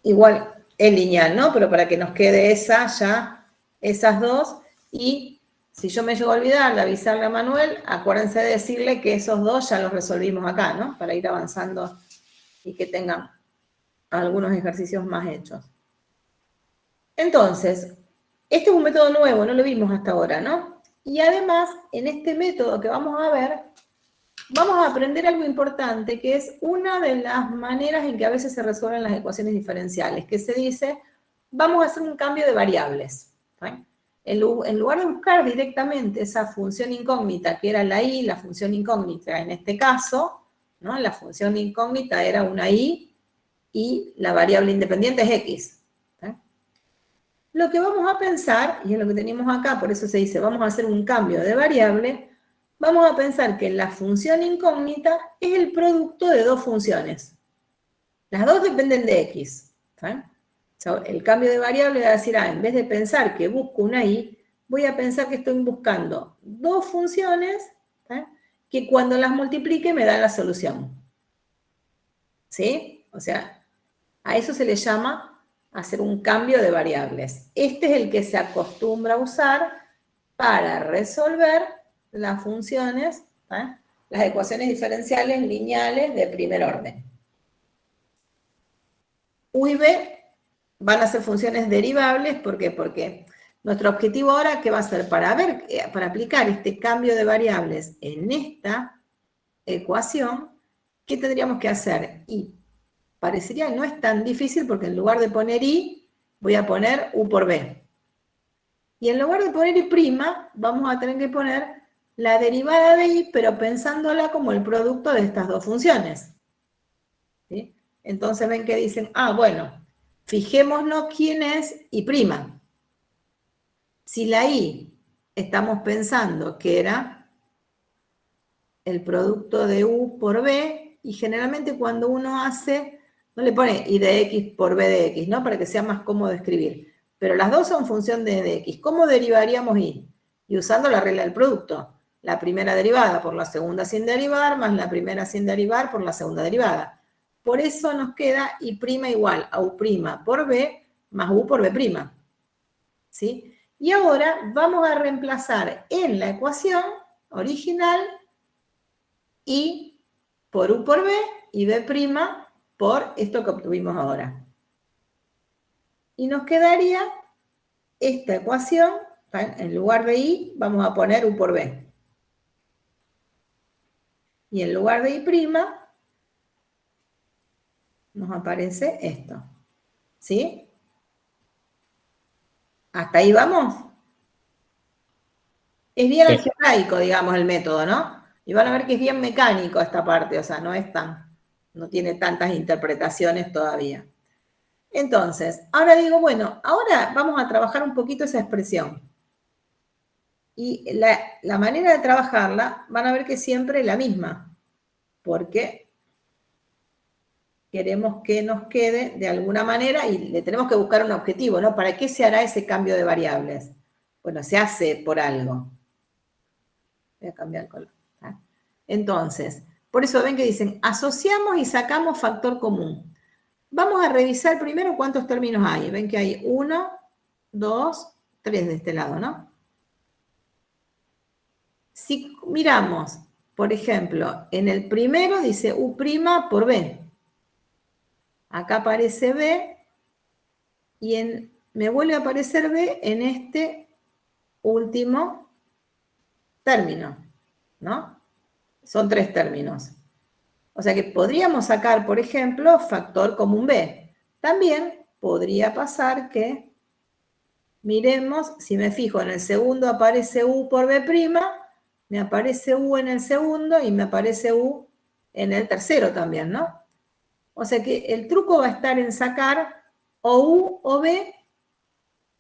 Speaker 1: Igual es lineal, ¿no? Pero para que nos quede esa ya, esas dos. Y si yo me llego a olvidar de avisarle a Manuel, acuérdense de decirle que esos dos ya los resolvimos acá, ¿no? Para ir avanzando y que tengan algunos ejercicios más hechos. Entonces, este es un método nuevo, no lo vimos hasta ahora, ¿no? Y además, en este método que vamos a ver, vamos a aprender algo importante, que es una de las maneras en que a veces se resuelven las ecuaciones diferenciales, que se dice, vamos a hacer un cambio de variables. ¿Sí? En lugar de buscar directamente esa función incógnita, que era la y, la función incógnita en este caso, ¿no? La función incógnita era una y la variable independiente es x. ¿Sí? Lo que vamos a pensar, y es lo que tenemos acá, por eso se dice, vamos a hacer un cambio de variable, vamos a pensar que la función incógnita es el producto de dos funciones. Las dos dependen de x. ¿Sí? O sea, el cambio de variable va a decir, en vez de pensar que busco una y, voy a pensar que estoy buscando dos funciones, ¿sí? Que cuando las multiplique me da la solución. ¿Sí? O sea, a eso se le llama hacer un cambio de variables. Este es el que se acostumbra a usar para resolver las funciones, las ecuaciones diferenciales lineales de primer orden. U y B van a ser funciones derivables, ¿por qué? Porque Nuestro objetivo ahora, ¿qué va a ser? Para aplicar este cambio de variables en esta ecuación, ¿qué tendríamos que hacer? Y parecería no es tan difícil porque en lugar de poner y, voy a poner u por b. Y en lugar de poner y', vamos a tener que poner la derivada de y, pero pensándola como el producto de estas dos funciones. ¿Sí? Entonces ven que dicen, bueno, fijémonos quién es y'. Si la y estamos pensando que era el producto de u por b, y generalmente cuando uno hace, no le pone y de x por b de x, ¿no? Para que sea más cómodo escribir. Pero las dos son función de x. ¿Cómo derivaríamos y? Y usando la regla del producto. La primera derivada por la segunda sin derivar, más la primera sin derivar por la segunda derivada. Por eso nos queda y' igual a u' por b más u por b'. ¿Sí? Y ahora vamos a reemplazar en la ecuación original y por u por b y b' por esto que obtuvimos ahora. Y nos quedaría esta ecuación, en lugar de y, vamos a poner u por b. Y en lugar de y', nos aparece esto. ¿Sí? ¿Hasta ahí vamos? Es bien algebraico, digamos, el método, ¿no? Y van a ver que es bien mecánico esta parte, o sea, no tiene tantas interpretaciones todavía. Entonces, ahora digo, bueno, ahora vamos a trabajar un poquito esa expresión. Y la manera de trabajarla, van a ver que siempre es la misma, porque queremos que nos quede de alguna manera y le tenemos que buscar un objetivo, ¿no? ¿Para qué se hará ese cambio de variables? Bueno, se hace por algo. Voy a cambiar el color. ¿Ah? Entonces, por eso ven que dicen, asociamos y sacamos factor común. Vamos a revisar primero cuántos términos hay. Ven que hay 1, 2, 3 de este lado, ¿no? Si miramos, por ejemplo, en el primero dice u' por b. Acá aparece b y me vuelve a aparecer b en este último término, ¿no? Son 3 términos. O sea que podríamos sacar, por ejemplo, factor común b. También podría pasar que, miremos, si me fijo, en el segundo aparece u por b', me aparece u en el segundo y me aparece u en el tercero también, ¿no? O sea que el truco va a estar en sacar o u o b,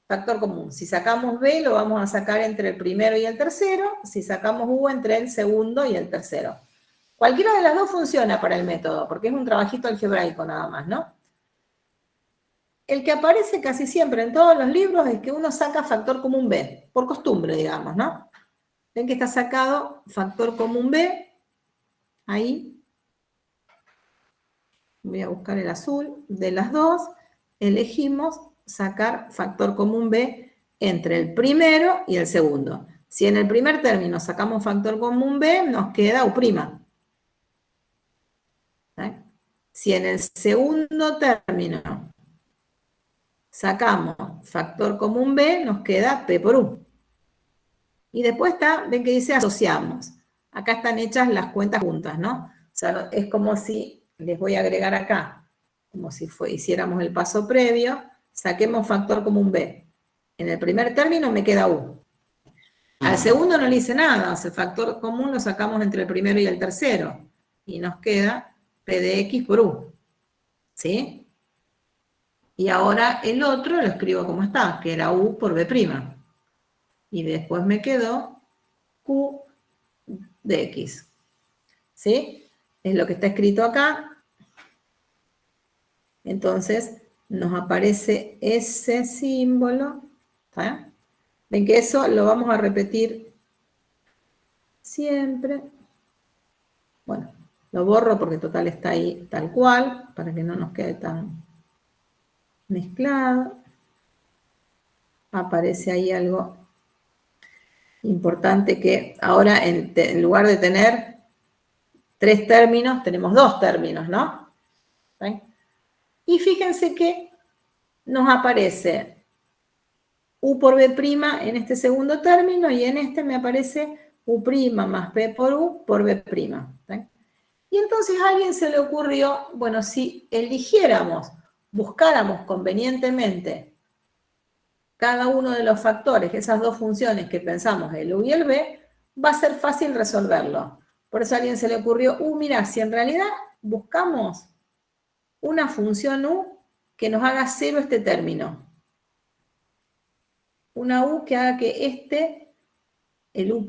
Speaker 1: factor común. Si sacamos b, lo vamos a sacar entre el primero y el tercero. Si sacamos u, entre el segundo y el tercero. Cualquiera de las dos funciona para el método, porque es un trabajito algebraico nada más, ¿no? El que aparece casi siempre en todos los libros es que uno saca factor común b, por costumbre, digamos, ¿no? Ven que está sacado factor común b, ahí. Voy a buscar el azul. De las dos, elegimos sacar factor común b entre el primero y el segundo. Si en el primer término sacamos factor común b, nos queda u'. Si en el segundo término sacamos factor común b, nos queda p por u. Y después ven que dice asociamos. Acá están hechas las cuentas juntas, ¿no? O sea, es como si, les voy a agregar acá, como si hiciéramos el paso previo, saquemos factor común b. En el primer término me queda u. Al segundo no le hice nada, o sea, el factor común lo sacamos entre el primero y el tercero. Y nos queda p de x por u. ¿Sí? Y ahora el otro lo escribo como está, que era u por b'. Y después me quedó q de x. ¿Sí? Es lo que está escrito acá. Entonces, nos aparece ese símbolo. ¿Está? Ven que eso lo vamos a repetir siempre. Bueno, lo borro porque total está ahí tal cual, para que no nos quede tan mezclado. Aparece ahí algo importante que ahora en lugar de tener 3 términos, tenemos 2 términos, ¿no? ¿Sí? Y fíjense que nos aparece U por B' en este segundo término y en este me aparece U' más P por U por B'. ¿Sí? Y entonces a alguien se le ocurrió, bueno, si eligiéramos, buscáramos convenientemente cada uno de los factores, esas dos funciones que pensamos, el U y el B, va a ser fácil resolverlo. Por eso a alguien se le ocurrió, mira, si en realidad buscamos una función U que nos haga cero este término. Una U que haga que el U',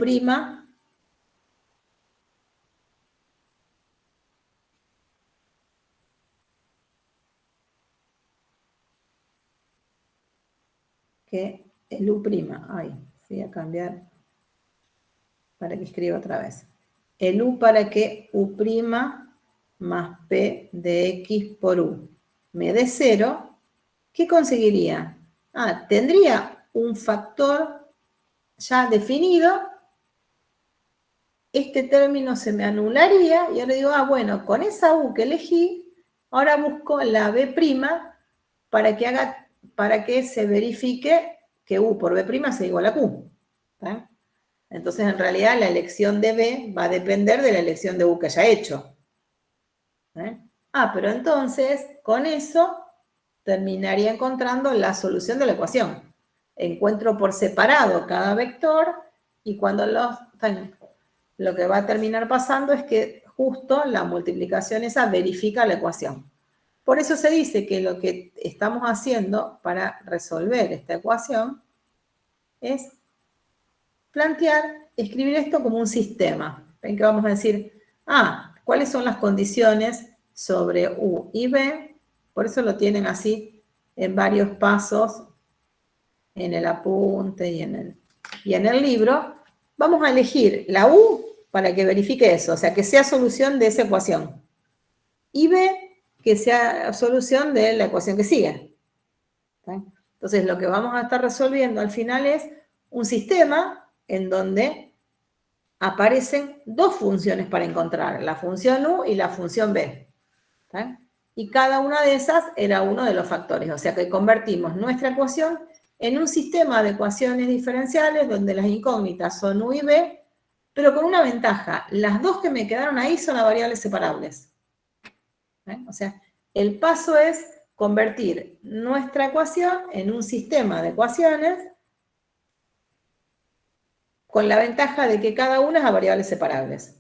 Speaker 1: que el U', ay, voy a cambiar para que escriba otra vez. El U para que U' más P de X por U me dé 0, ¿qué conseguiría? Tendría un factor ya definido, este término se me anularía y ahora digo, bueno, con esa U que elegí, ahora busco la B' para que se verifique que U por B' sea igual a Q. ¿Sí? Entonces, en realidad, la elección de B va a depender de la elección de U que haya hecho. Pero entonces, con eso, terminaría encontrando la solución de la ecuación. Encuentro por separado cada vector y cuando lo que va a terminar pasando es que justo la multiplicación esa verifica la ecuación. Por eso se dice que lo que estamos haciendo para resolver esta ecuación es escribir esto como un sistema. Ven que vamos a decir, ¿cuáles son las condiciones sobre U y B? Por eso lo tienen así en varios pasos en el apunte y en el libro. Vamos a elegir la U para que verifique eso, o sea, que sea solución de esa ecuación. Y B, que sea solución de la ecuación que sigue. ¿Sí? Entonces, lo que vamos a estar resolviendo al final es un sistema en donde aparecen dos funciones para encontrar, la función U y la función B. ¿Sí? Y cada una de esas era uno de los factores, o sea que convertimos nuestra ecuación en un sistema de ecuaciones diferenciales donde las incógnitas son U y B, pero con una ventaja, las dos que me quedaron ahí son a variables separables. O sea, el paso es convertir nuestra ecuación en un sistema de ecuaciones con la ventaja de que cada una es a variables separables.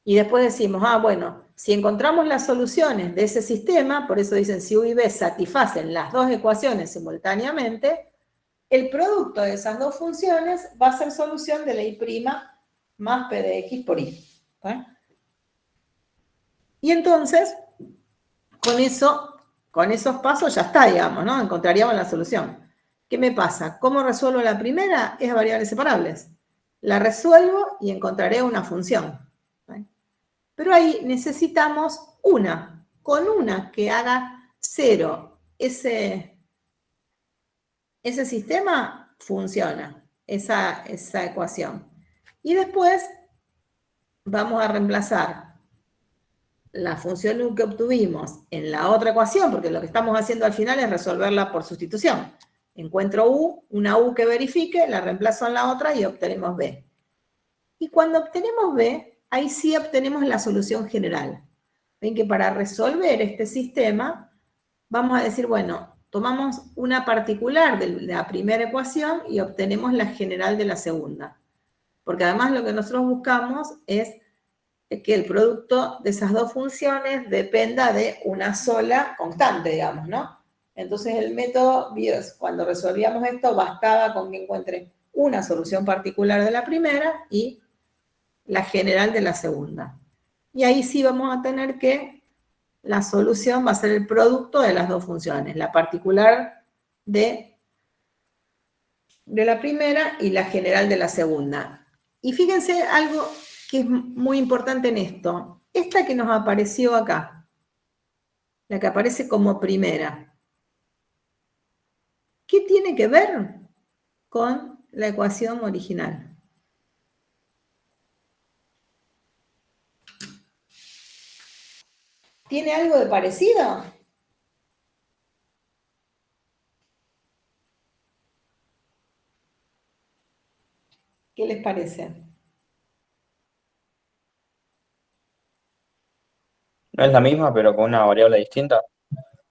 Speaker 1: Y después decimos, bueno, si encontramos las soluciones de ese sistema, por eso dicen si U y B satisfacen las dos ecuaciones simultáneamente, el producto de esas dos funciones va a ser solución de la Y' más P de X por Y. Y entonces, con esos pasos ya está, digamos, ¿no? Encontraríamos la solución. ¿Qué me pasa? ¿Cómo resuelvo la primera? Es a variables separables. La resuelvo y encontraré una función. Pero ahí necesitamos con una que haga 0. Ese sistema funciona, esa ecuación. Y después vamos a reemplazar la función U que obtuvimos en la otra ecuación, porque lo que estamos haciendo al final es resolverla por sustitución. Encuentro una U que verifique, la reemplazo en la otra y obtenemos B. Y cuando obtenemos B, ahí sí obtenemos la solución general. Ven que para resolver este sistema, vamos a decir, bueno, tomamos una particular de la primera ecuación y obtenemos la general de la segunda. Porque además lo que nosotros buscamos es que el producto de esas dos funciones dependa de una sola constante, digamos, ¿no? Entonces el método BIOS, cuando resolvíamos esto, bastaba con que encuentre una solución particular de la primera y la general de la segunda. Y ahí sí vamos a tener que la solución va a ser el producto de las dos funciones, la particular de la primera y la general de la segunda. Y fíjense algo que es muy importante en esto. Esta que nos apareció acá, la que aparece como primera, ¿qué tiene que ver con la ecuación original? ¿Tiene algo de parecido? ¿Qué les parece?
Speaker 5: No es la misma, pero con una variable distinta.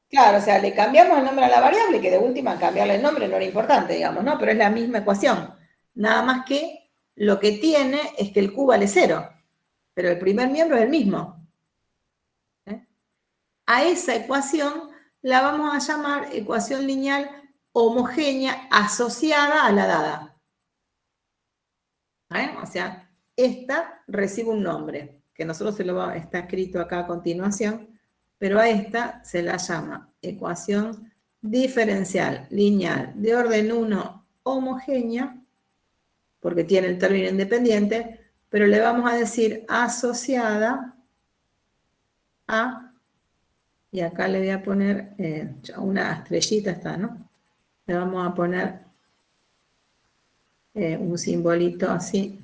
Speaker 1: Claro, o sea, le cambiamos el nombre a la variable, que de última cambiarle el nombre no era importante, digamos, ¿no? Pero es la misma ecuación. Nada más que lo que tiene es que el Q vale 0, pero el primer miembro es el mismo. A esa ecuación la vamos a llamar ecuación lineal homogénea asociada a la dada. O sea, esta recibe un nombre, que nosotros está escrito acá a continuación, pero a esta se la llama ecuación diferencial lineal de orden 1 homogénea, porque tiene el término independiente, pero le vamos a decir asociada a, y acá le voy a poner una estrellita, está, ¿no? Le vamos a poner un simbolito así.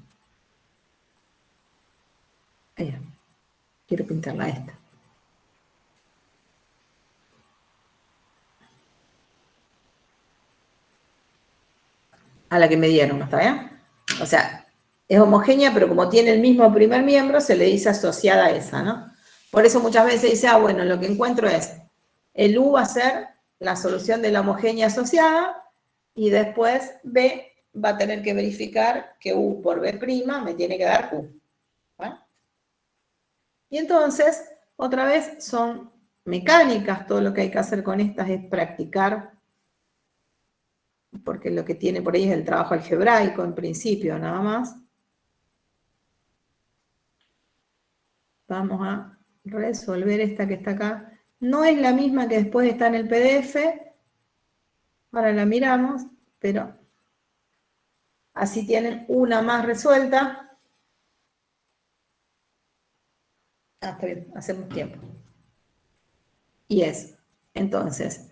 Speaker 1: Ahí, quiero pintarla esta. A la que me dieron, ¿está bien? O sea, es homogénea, pero como tiene el mismo primer miembro, se le dice asociada a esa, ¿no? Por eso muchas veces dice, bueno, lo que encuentro es, el U va a ser la solución de la homogénea asociada, y después B va a tener que verificar que U por B' me tiene que dar Q. ¿Vale? Y entonces, otra vez, son mecánicas, todo lo que hay que hacer con estas es practicar, porque lo que tiene por ahí es el trabajo algebraico en principio, nada más. Vamos a resolver esta que está acá. No es la misma que después está en el PDF. Ahora la miramos, pero así tienen una más resuelta. Está bien, hacemos tiempo. Y es, entonces,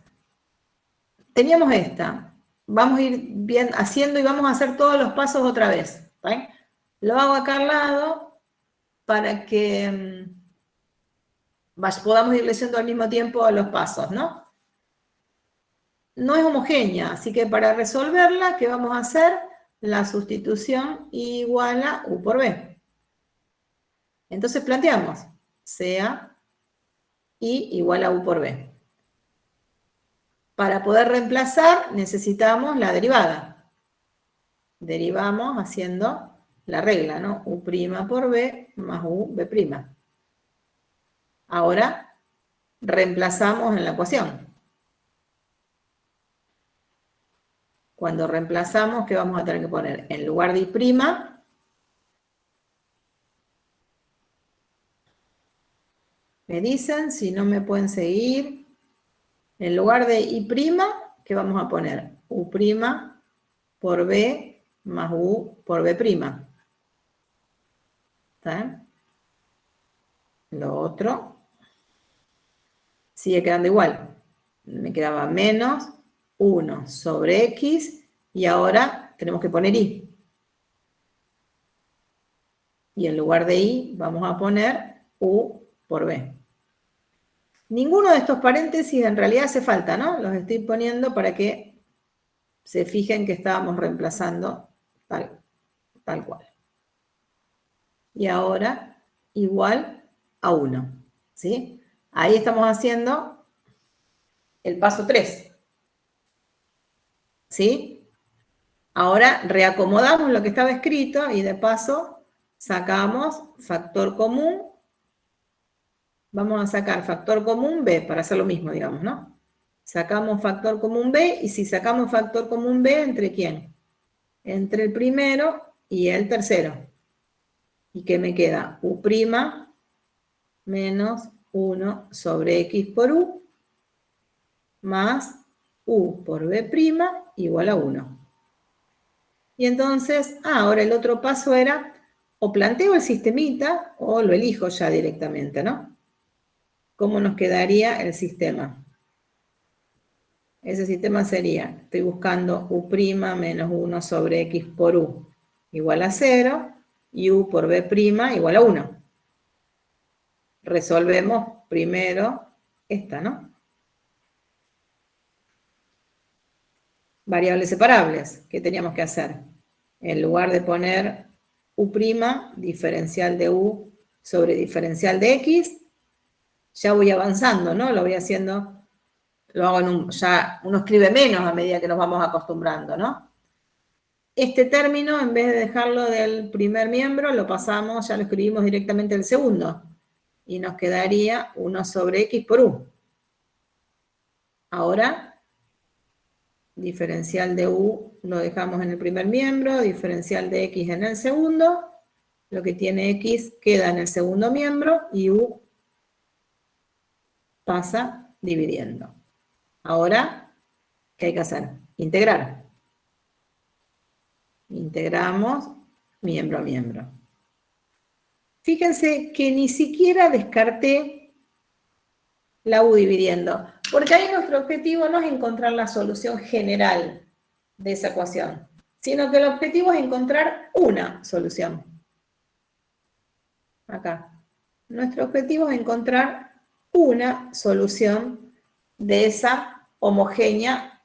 Speaker 1: teníamos esta. Vamos a ir bien haciendo y vamos a hacer todos los pasos otra vez. ¿Vale? Lo hago acá al lado para que podamos ir leyendo al mismo tiempo los pasos, ¿no? No es homogénea, así que para resolverla, ¿qué vamos a hacer? La sustitución igual a U por B. Entonces planteamos, sea I igual a U por B. Para poder reemplazar necesitamos la derivada. Derivamos haciendo la regla, ¿no? U' por B más U B'. Ahora reemplazamos en la ecuación. Cuando reemplazamos, ¿qué vamos a tener que poner? En lugar de I', me dicen, si no me pueden seguir, en lugar de I', ¿qué vamos a poner? U' por B más U por B'. ¿Está? Lo otro sigue quedando igual. Me quedaba menos 1 sobre X y ahora tenemos que poner Y. Y en lugar de Y vamos a poner U por B. Ninguno de estos paréntesis en realidad hace falta, ¿no? Los estoy poniendo para que se fijen que estábamos reemplazando tal cual. Y ahora igual a 1, ¿sí? Ahí estamos haciendo el paso 3, ¿sí? Ahora reacomodamos lo que estaba escrito y de paso sacamos factor común. Vamos a sacar factor común B para hacer lo mismo, digamos, ¿no? Sacamos factor común B, y si sacamos factor común B, ¿entre quién? Entre el primero y el tercero. ¿Y qué me queda? U' menos 1 sobre X por U más U por B' igual a 1. Y entonces, ahora el otro paso era, o planteo el sistemita o lo elijo ya directamente, ¿no? ¿Cómo nos quedaría el sistema? Ese sistema sería, estoy buscando U' menos 1 sobre X por U igual a 0 y U por B' igual a 1. Resolvemos primero esta, ¿no? Variables separables, ¿qué teníamos que hacer? En lugar de poner U', diferencial de U sobre diferencial de X, ya voy avanzando, ¿no? Lo voy haciendo, lo hago ya uno escribe menos a medida que nos vamos acostumbrando, ¿no? Este término, en vez de dejarlo del primer miembro, lo pasamos, ya lo escribimos directamente del segundo. Y nos quedaría 1 sobre X por U. Ahora, diferencial de U lo dejamos en el primer miembro, diferencial de X en el segundo. Lo que tiene X queda en el segundo miembro y U pasa dividiendo. Ahora, ¿qué hay que hacer? Integrar. Integramos miembro a miembro. Fíjense que ni siquiera descarté la U dividiendo, porque ahí nuestro objetivo no es encontrar la solución general de esa ecuación, sino que el objetivo es encontrar una solución. Acá. Nuestro objetivo es encontrar una solución de esa homogénea,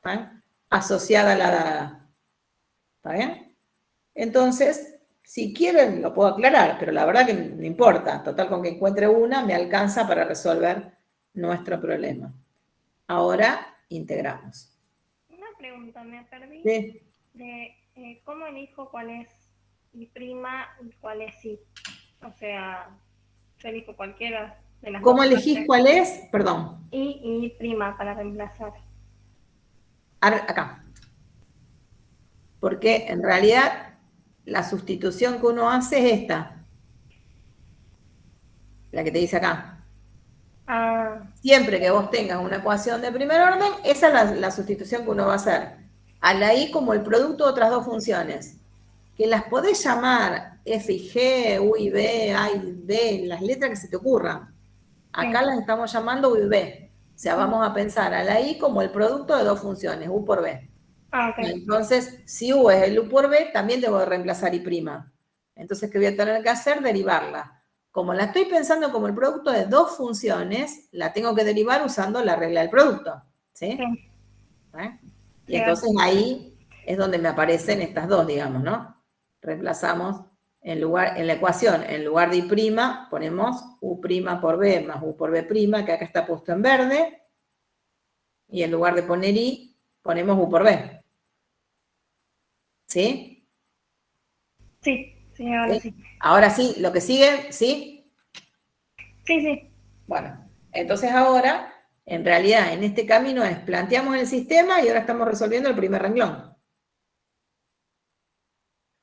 Speaker 1: ¿eh?, asociada a la dada. ¿Está bien? Entonces, si quieren, lo puedo aclarar, pero la verdad que no importa. Total, con que encuentre una, me alcanza para resolver nuestro problema. Ahora, integramos.
Speaker 3: Una pregunta, me perdí
Speaker 1: ¿Sí?
Speaker 3: de cómo elijo cuál es I' y cuál es I. O sea, yo elijo cualquiera de las
Speaker 1: ¿Cómo
Speaker 3: dos
Speaker 1: elegís
Speaker 3: partes.
Speaker 1: cuál es? Perdón.
Speaker 3: I para reemplazar.
Speaker 1: Acá. Porque en realidad la sustitución que uno hace es esta. La que te dice acá.
Speaker 3: Ah,
Speaker 1: Siempre que vos tengas una ecuación de primer orden, esa es la sustitución que uno va a hacer. A la I como el producto de otras dos funciones. Que las podés llamar F y G, U y B, A y B, las letras que se te ocurran. Acá las estamos llamando U y B. O sea, vamos a pensar a la I como el producto de dos funciones, U por B.
Speaker 3: ok.
Speaker 1: Entonces, si U es el U por B, también debo de reemplazar I'. Entonces, ¿qué voy a tener que hacer? Derivarla. Como la estoy pensando como el producto de dos funciones, la tengo que derivar usando la regla del producto. ¿Sí?
Speaker 3: Sí.
Speaker 1: Y entonces ahí es donde me aparecen estas dos, digamos, ¿no? Reemplazamos en la ecuación, en lugar de I', ponemos U' por B más U por B', que acá está puesto en verde. Y en lugar de poner I, ponemos U por B. ¿Sí?
Speaker 3: Sí, ahora sí.
Speaker 1: Ahora sí, lo que sigue, ¿sí?
Speaker 3: Sí.
Speaker 1: Bueno, entonces ahora, en realidad, en este camino es planteamos el sistema y ahora estamos resolviendo el primer renglón.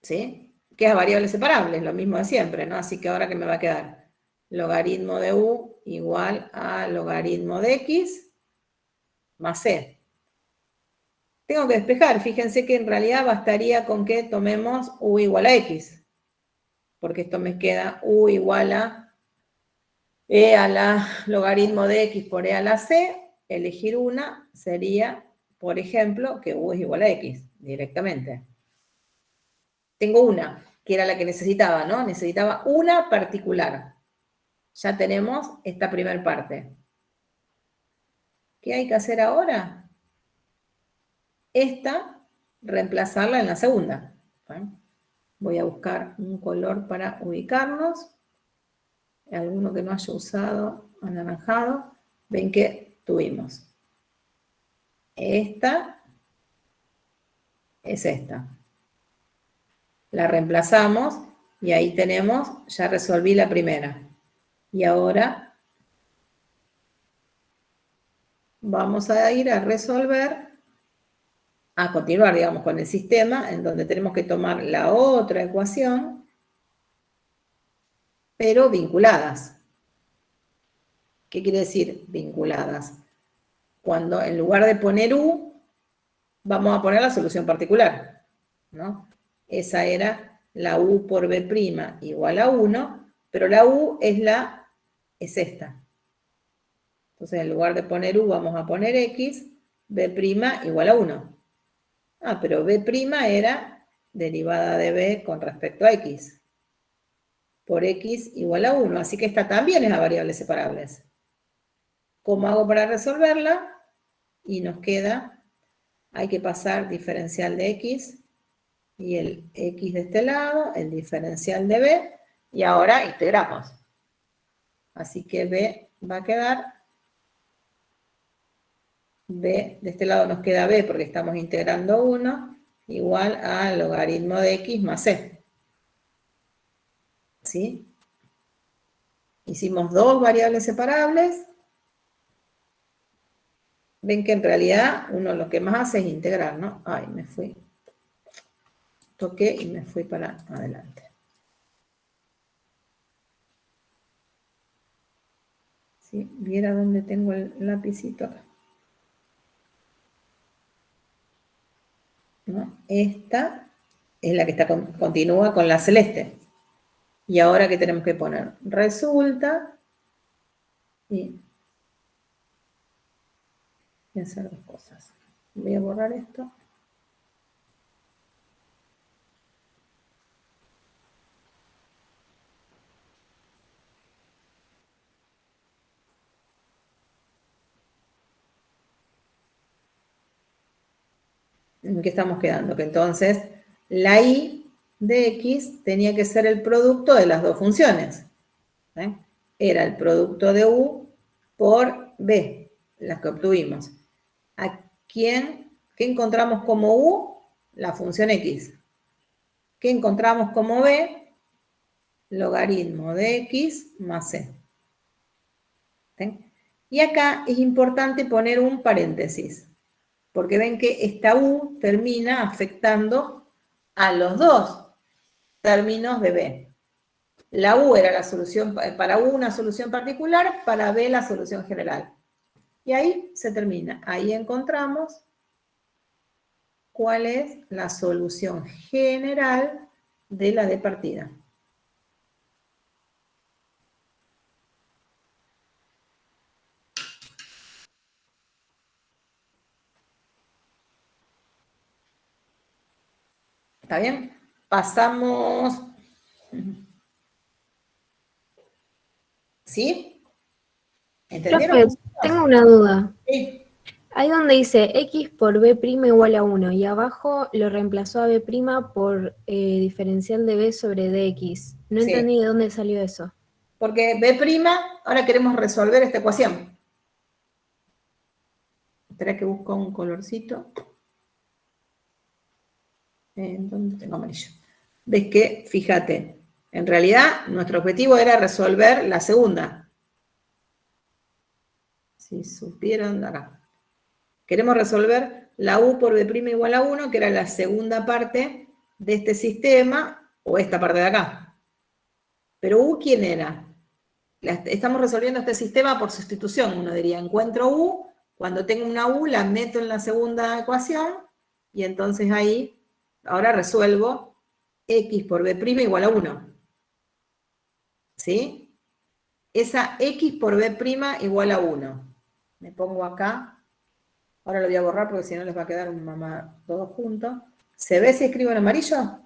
Speaker 1: ¿Sí? Que es variables separables, lo mismo de siempre, ¿no? Así que ahora, ¿qué me va a quedar? Logaritmo de U igual a logaritmo de X más C. Tengo que despejar, fíjense que en realidad bastaría con que tomemos U igual a X. Porque esto me queda U igual a E a la logaritmo de X por E a la C. Elegir una sería, por ejemplo, que U es igual a X, directamente. Tengo una, que era la que necesitaba, ¿no? Necesitaba una particular. Ya tenemos esta primera parte. ¿Qué hay que hacer ahora? Esta, reemplazarla en la segunda. Voy a buscar un color para ubicarnos. Alguno que no haya usado anaranjado. Ven que tuvimos. Esta es esta. La reemplazamos y ahí tenemos, ya resolví la primera. Y ahora vamos a ir a resolver, a continuar, digamos, con el sistema, en donde tenemos que tomar la otra ecuación, pero vinculadas. ¿Qué quiere decir vinculadas? Cuando en lugar de poner U, vamos a poner la solución particular, ¿no? Esa era la U por B' igual a 1, pero la U es esta. Entonces, en lugar de poner U, vamos a poner X, B' igual a 1. Ah, pero B' era derivada de B con respecto a X. Por X igual a 1. Así que esta también es a variables separables. ¿Cómo hago para resolverla? Y nos queda, hay que pasar diferencial de X y el x de este lado, el diferencial de b, y ahora integramos. Así que b va a quedar, b, de este lado nos queda b porque estamos integrando 1, igual al logaritmo de x más c. ¿Sí? Hicimos dos variables separables. Ven que en realidad uno lo que más hace es integrar, ¿no? Ay, me fui. Toqué y me fui para adelante. ¿Sí? Viera dónde tengo el lapicito acá. ¿No? Esta es la que está continúa con la celeste. Y ahora, ¿qué tenemos que poner? Resulta y hacer dos cosas. Voy a borrar esto. ¿En qué estamos quedando? Que entonces la y de x tenía que ser el producto de las dos funciones. ¿Eh? Era el producto de u por b, las que obtuvimos. ¿Qué encontramos como u? La función x. ¿Qué encontramos como b? Logaritmo de x más c. ¿Sí? Y acá es importante poner un paréntesis, porque ven que esta u termina afectando a los dos términos de b. La u era la solución, para u una solución particular, para b la solución general. Y ahí se termina. Ahí encontramos cuál es la solución general de la de partida. ¿Está bien? Pasamos. ¿Sí? ¿Entendieron?
Speaker 6: Profe, tengo una duda.
Speaker 1: Sí.
Speaker 6: Ahí donde dice x por b' igual a 1 y abajo lo reemplazó a b' por diferencial de b sobre dx. No
Speaker 1: Sí.
Speaker 6: entendí de dónde salió eso.
Speaker 1: Porque b', ahora queremos resolver esta ecuación. Espera que busco un colorcito. ¿Dónde tengo amarillo? Ves que, fíjate, en realidad nuestro objetivo era resolver la segunda. Si supieran, acá. Queremos resolver la u por b' igual a 1, que era la segunda parte de este sistema, o esta parte de acá. Pero u, ¿quién era? Estamos resolviendo este sistema por sustitución. Uno diría, encuentro u, cuando tengo una u la meto en la segunda ecuación, y entonces ahí, ahora resuelvo x por b' igual a 1. ¿Sí? Esa x por b' igual a 1. Me pongo acá. Ahora lo voy a borrar porque si no les va a quedar un mamá todos juntos. ¿Se ve si escribo en amarillo?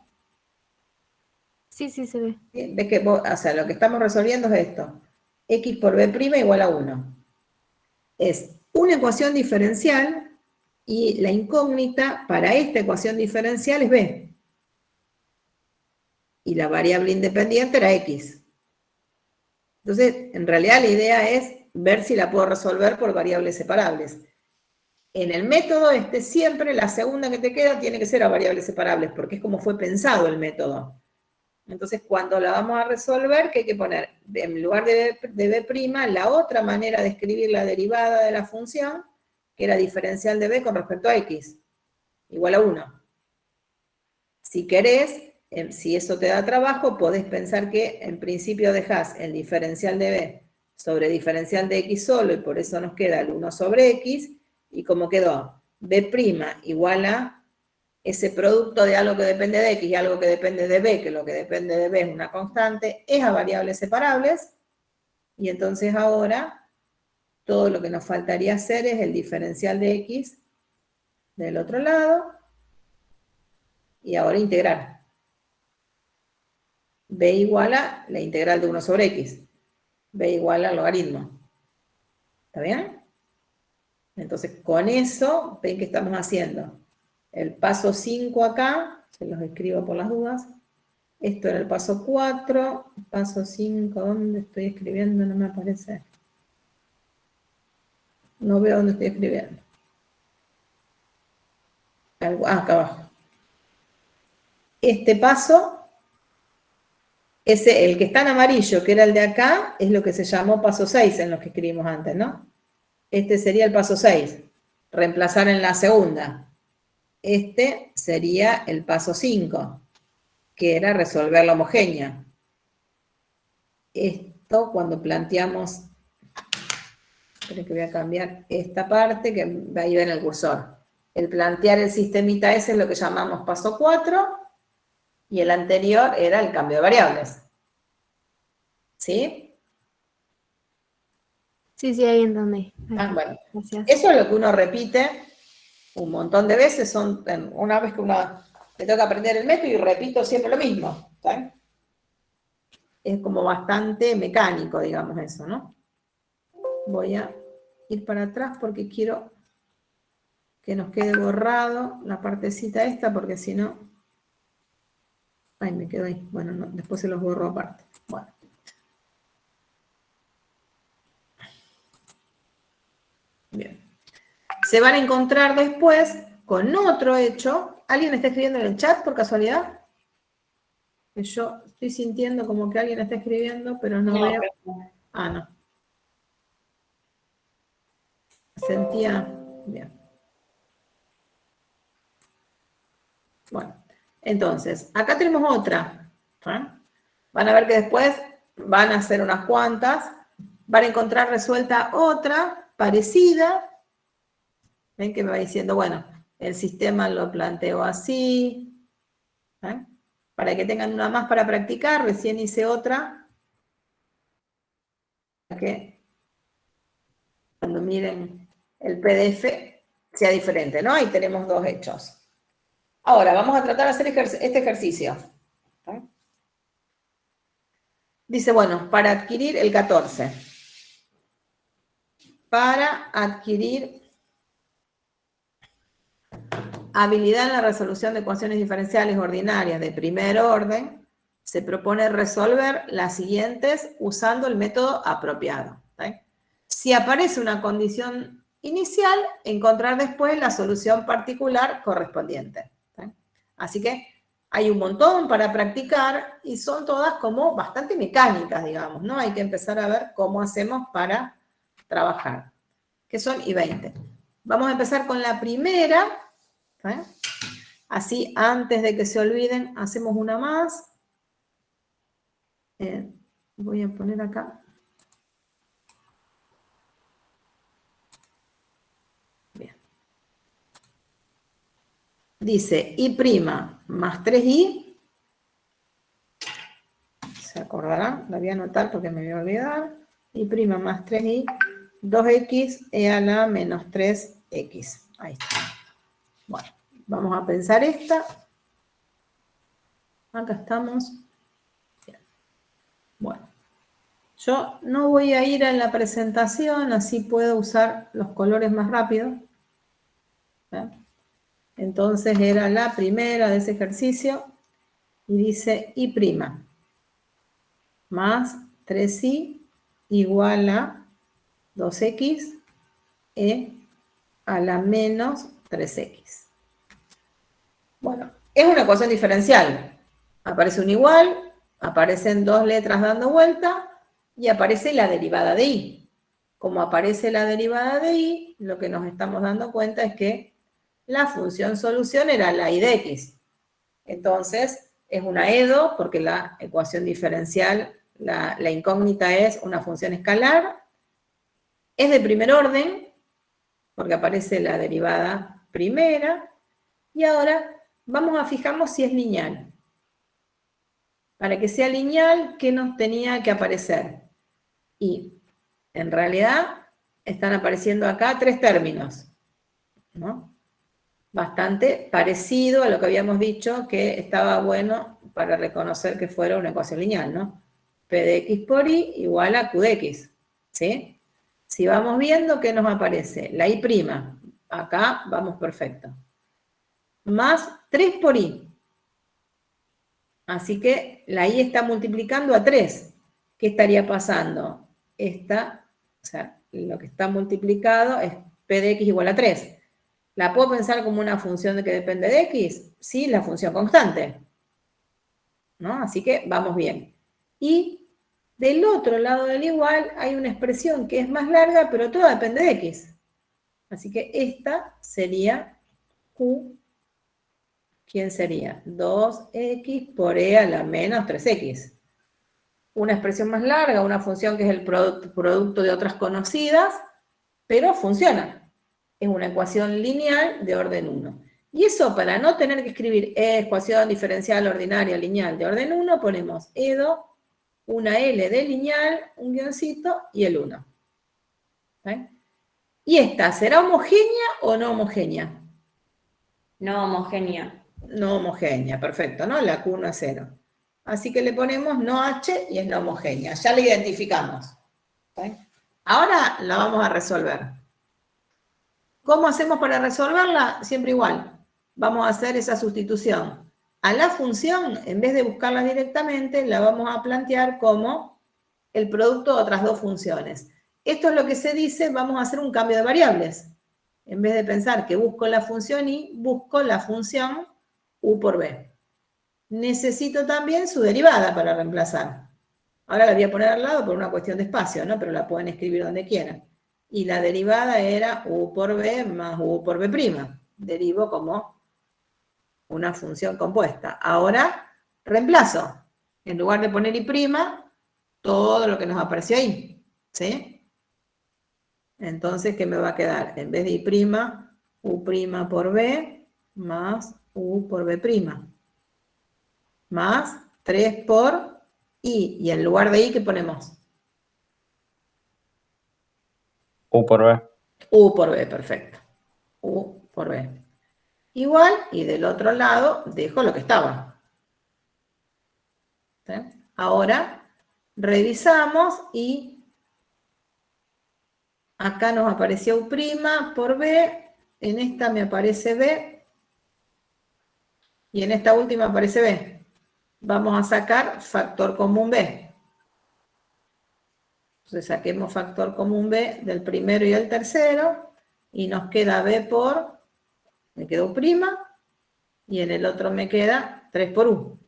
Speaker 6: Sí, sí se ve.
Speaker 1: ¿Sí? ¿Ves que o sea, lo que estamos resolviendo es esto? X por b' igual a 1. Es una ecuación diferencial y la incógnita para esta ecuación diferencial es b. Y la variable independiente era x. Entonces, en realidad la idea es ver si la puedo resolver por variables separables. En el método siempre la segunda que te queda tiene que ser a variables separables, porque es como fue pensado el método. Entonces, cuando la vamos a resolver, ¿qué hay que poner? En lugar de b', la otra manera de escribir la derivada de la función, que era diferencial de b con respecto a x, igual a 1. Si querés, si eso te da trabajo, podés pensar que en principio dejás el diferencial de b sobre diferencial de x solo, y por eso nos queda el 1 sobre x, y como quedó b' igual a ese producto de algo que depende de x y algo que depende de b, que lo que depende de b es una constante, es a variables separables, y entonces ahora todo lo que nos faltaría hacer es el diferencial de x del otro lado, y ahora integrar. b igual a la integral de 1 sobre x, b igual al logaritmo. ¿Está bien? Entonces, con eso, ven que estamos haciendo el paso 5 acá, Se los escribo por las dudas. Esto era el paso 4, paso 5, ¿dónde estoy escribiendo? No me aparece. No veo dónde estoy escribiendo. Acá abajo. Este paso, el que está en amarillo, que era el de acá, es lo que se llamó paso 6 en los que escribimos antes, ¿no? Este sería el paso 6, reemplazar en la segunda. Este sería el paso 5, que era resolver la homogénea. Esto cuando planteamos, esperen que voy a cambiar esta parte, que va a ir en el cursor. El plantear el sistemita ese es lo que llamamos paso 4, y el anterior era el cambio de variables. ¿Sí?
Speaker 6: Sí, ahí entendí.
Speaker 1: Bueno.
Speaker 6: Gracias.
Speaker 1: Eso es lo que uno repite un montón de veces. Una vez que uno le toca aprender el método y repito siempre lo mismo. ¿Sí? Es como bastante mecánico, digamos eso, ¿no? Voy a ir para atrás porque quiero que nos quede borrado la partecita esta, porque si no... Ay, me quedo ahí. Bueno, no, después se los borro aparte. Bueno. Bien. Se van a encontrar después con otro hecho. ¿Alguien está escribiendo en el chat por casualidad? Que yo estoy sintiendo como que alguien está escribiendo, pero no veo. Ah, no. Sentía... Bien. Bueno. Entonces, acá tenemos otra. ¿Eh? Van a ver que después van a hacer unas cuantas. Van a encontrar resuelta otra parecida. Ven que me va diciendo, bueno, el sistema lo planteo así. ¿Eh? Para que tengan una más para practicar, recién hice otra. Para que cuando miren el PDF sea diferente, ¿no? Ahí tenemos dos hechos. Ahora, vamos a tratar de hacer este ejercicio. ¿Eh? Dice, bueno, para adquirir el 14. Para adquirir habilidad en la resolución de ecuaciones diferenciales ordinarias de primer orden, se propone resolver las siguientes usando el método apropiado. ¿Sí? Si aparece una condición inicial, encontrar después la solución particular correspondiente. ¿Sí? Así que hay un montón para practicar y son todas como bastante mecánicas, digamos, ¿no? Hay que empezar a ver cómo hacemos para trabajar, que son I20. Vamos a empezar con la primera. ¿Sí? Así, antes de que se olviden, hacemos una más. Voy a poner acá. Bien. Dice I' más 3i. ¿Se acordarán? La voy a anotar porque me voy a olvidar. I' más 3i, 2x e a la menos 3x. Ahí está. Bueno, vamos a pensar esta. Acá estamos. Bien. Bueno, yo no voy a ir a la presentación, así puedo usar los colores más rápido. ¿Ven? Entonces era la primera de ese ejercicio y dice I' más 3i igual a 2x e a la menos 3x. Bueno, es una ecuación diferencial. Aparece un igual, aparecen dos letras dando vuelta y aparece la derivada de i. Como aparece la derivada de i, lo que nos estamos dando cuenta es que la función solución era la i de x. Entonces, es una EDO porque la ecuación diferencial, la incógnita es una función escalar. Es de primer orden porque aparece la derivada primera. Y ahora vamos a fijarnos si es lineal. Para que sea lineal, ¿qué nos tenía que aparecer? Y en realidad están apareciendo acá tres términos, ¿no? Bastante parecido a lo que habíamos dicho que estaba bueno para reconocer que fuera una ecuación lineal, ¿no? P de x por i igual a q de x, ¿sí? Si vamos viendo, ¿qué nos aparece? La i', acá vamos perfecto. Más 3 por i. Así que la y está multiplicando a 3. ¿Qué estaría pasando? O sea, lo que está multiplicado es p de x igual a 3. ¿La puedo pensar como una función que depende de x? Sí, la función constante, ¿no? Así que vamos bien. Y del otro lado del igual hay una expresión que es más larga, pero todo depende de x. Así que esta sería q. ¿Quién sería? 2x por e a la menos 3x. Una expresión más larga, una función que es el producto de otras conocidas, pero funciona. Es una ecuación lineal de orden 1. Y eso, para no tener que escribir ecuación diferencial ordinaria lineal de orden 1, ponemos EDO, una L de lineal, un guioncito y el 1. ¿Sí? ¿Y esta será homogénea o no homogénea?
Speaker 2: No homogénea.
Speaker 1: No homogénea, perfecto, ¿no? La Q no es 0. Así que le ponemos no H y es no homogénea. Ya la identificamos. ¿Sí? Ahora la vamos a resolver. ¿Cómo hacemos para resolverla? Siempre igual. Vamos a hacer esa sustitución. A la función, en vez de buscarla directamente, la vamos a plantear como el producto de otras dos funciones. Esto es lo que se dice, vamos a hacer un cambio de variables. En vez de pensar que busco la función y, busco la función u por b. Necesito también su derivada para reemplazar. Ahora la voy a poner al lado por una cuestión de espacio, ¿no? Pero la pueden escribir donde quieran. Y la derivada era u por b más u por b'. Derivo como una función compuesta. Ahora reemplazo. En lugar de poner y', todo lo que nos apareció ahí. ¿Sí? Entonces, ¿qué me va a quedar? En vez de y', u' por b más u por b'. Más 3 por i. Y en lugar de i, ¿qué ponemos?
Speaker 5: U por B.
Speaker 1: U por b, perfecto. U por b. Igual, y del otro lado dejo lo que estaba. ¿Sí? Ahora revisamos y acá nos apareció u' por b, en esta me aparece b, y en esta última aparece b. Vamos a sacar factor común b. Entonces saquemos factor común b del primero y el tercero, y nos queda b por, me quedó u', y en el otro me queda 3 por u,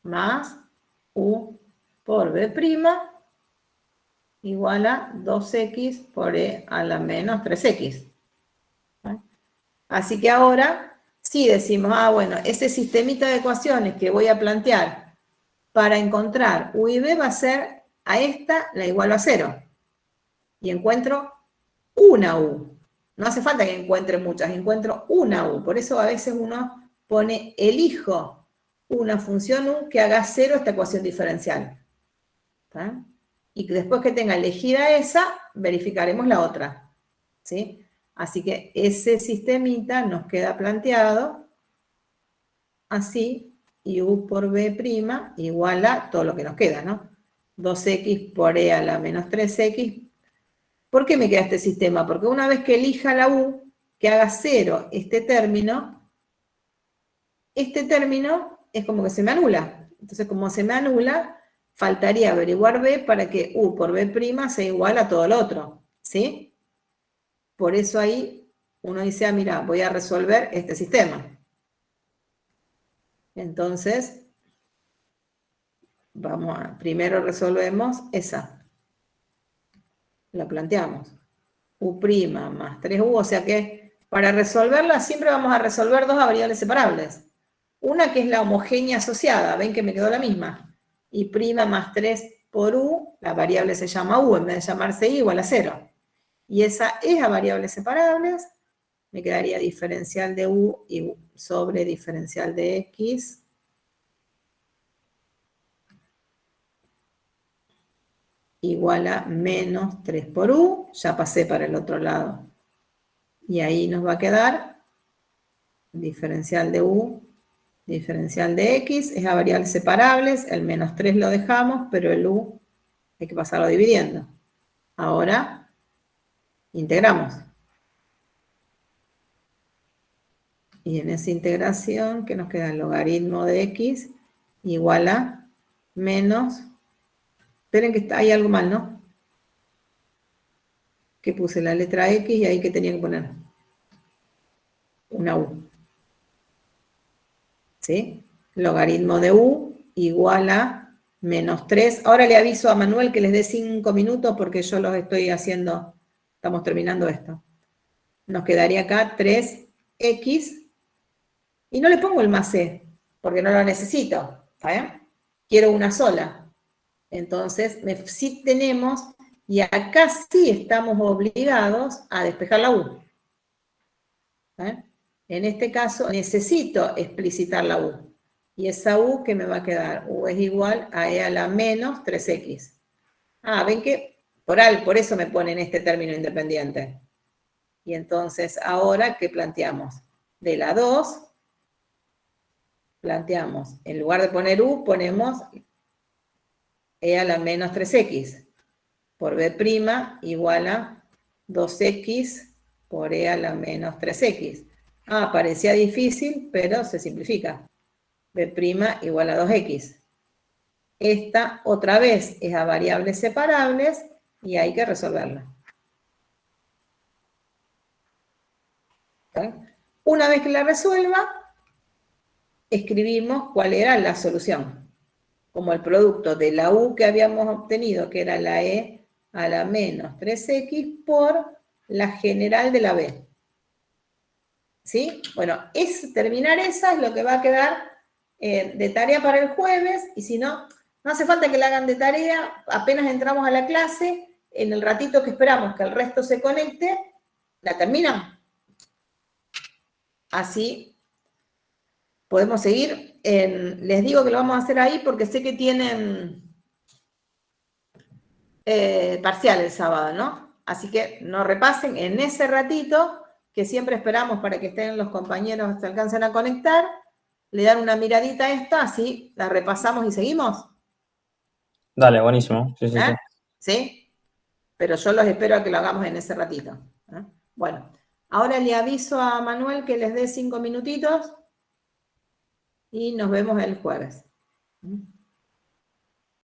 Speaker 1: más u por b' igual a 2x por e a la menos 3x. Así que ahora sí decimos, bueno, ese sistemita de ecuaciones que voy a plantear para encontrar u y b va a ser a esta la igual a 0. Y encuentro una u. No hace falta que encuentre muchas, encuentro una u. Por eso a veces uno pone elijo una función u que haga 0 esta ecuación diferencial. ¿Está? Y después que tenga elegida esa, verificaremos la otra. ¿Sí? Así que ese sistemita nos queda planteado así, y u por b' igual a todo lo que nos queda, ¿no? 2x por e a la menos 3x. ¿Por qué me queda este sistema? Porque una vez que elija la u, que haga 0 este término es como que se me anula. Entonces, como se me anula, faltaría averiguar b para que u por b' sea igual a todo lo otro. ¿Sí? Por eso ahí uno dice, mira, voy a resolver este sistema. Entonces, primero resolvemos esa. La planteamos. U' más 3u, o sea que para resolverla siempre vamos a resolver dos variables separables. Una que es la homogénea asociada, ven que me quedó la misma. Y' más 3 por u, la variable se llama u, en vez de llamarse i igual a 0. Y esa es a variables separables, me quedaría diferencial de u y sobre diferencial de x. Igual a menos 3 por u, ya pasé para el otro lado. Y ahí nos va a quedar diferencial de u, diferencial de x, es a variables separables, el menos 3 lo dejamos, pero el u hay que pasarlo dividiendo. Ahora, integramos. Y en esa integración, ¿qué nos queda? El logaritmo de x igual a menos... Esperen que hay algo mal, ¿no? Que puse la letra x y ahí que tenía que poner una u. ¿Sí? Logaritmo de u igual a menos 3. Ahora le aviso a Manuel que les dé 5 minutos porque yo los estoy haciendo, estamos terminando esto. Nos quedaría acá 3x y no le pongo el más c porque no lo necesito, ¿está bien? Quiero una sola. Entonces, sí tenemos, y acá sí estamos obligados a despejar la u. ¿Eh? En este caso necesito explicitar la u. Y esa u, ¿qué me va a quedar? U es igual a e a la menos 3x. Ah, ven que por eso me ponen este término independiente. Y entonces, ahora, ¿qué planteamos? De la 2, planteamos, en lugar de poner u, ponemos e a la menos 3x por b' igual a 2x por e a la menos 3x. Ah, parecía difícil, pero se simplifica. B' igual a 2x. Esta otra vez es a variables separables y hay que resolverla. ¿Okay? Una vez que la resuelva, escribimos cuál era la solución. Como el producto de la u que habíamos obtenido, que era la e a la menos 3x por la general de la b. ¿Sí? Bueno, terminar esa es lo que va a quedar de tarea para el jueves, y si no, no hace falta que la hagan de tarea, apenas entramos a la clase, en el ratito que esperamos que el resto se conecte, la terminan. Así podemos seguir. Les digo que lo vamos a hacer ahí porque sé que tienen parcial el sábado, ¿no? Así que no repasen en ese ratito que siempre esperamos para que estén los compañeros, se alcancen a conectar, le dan una miradita a esta, así la repasamos y seguimos.
Speaker 5: Dale, buenísimo. Sí, sí, sí.
Speaker 1: ¿Sí? Pero yo los espero a que lo hagamos en ese ratito. Bueno, ahora le aviso a Manuel que les dé 5 minutitos y nos vemos el jueves.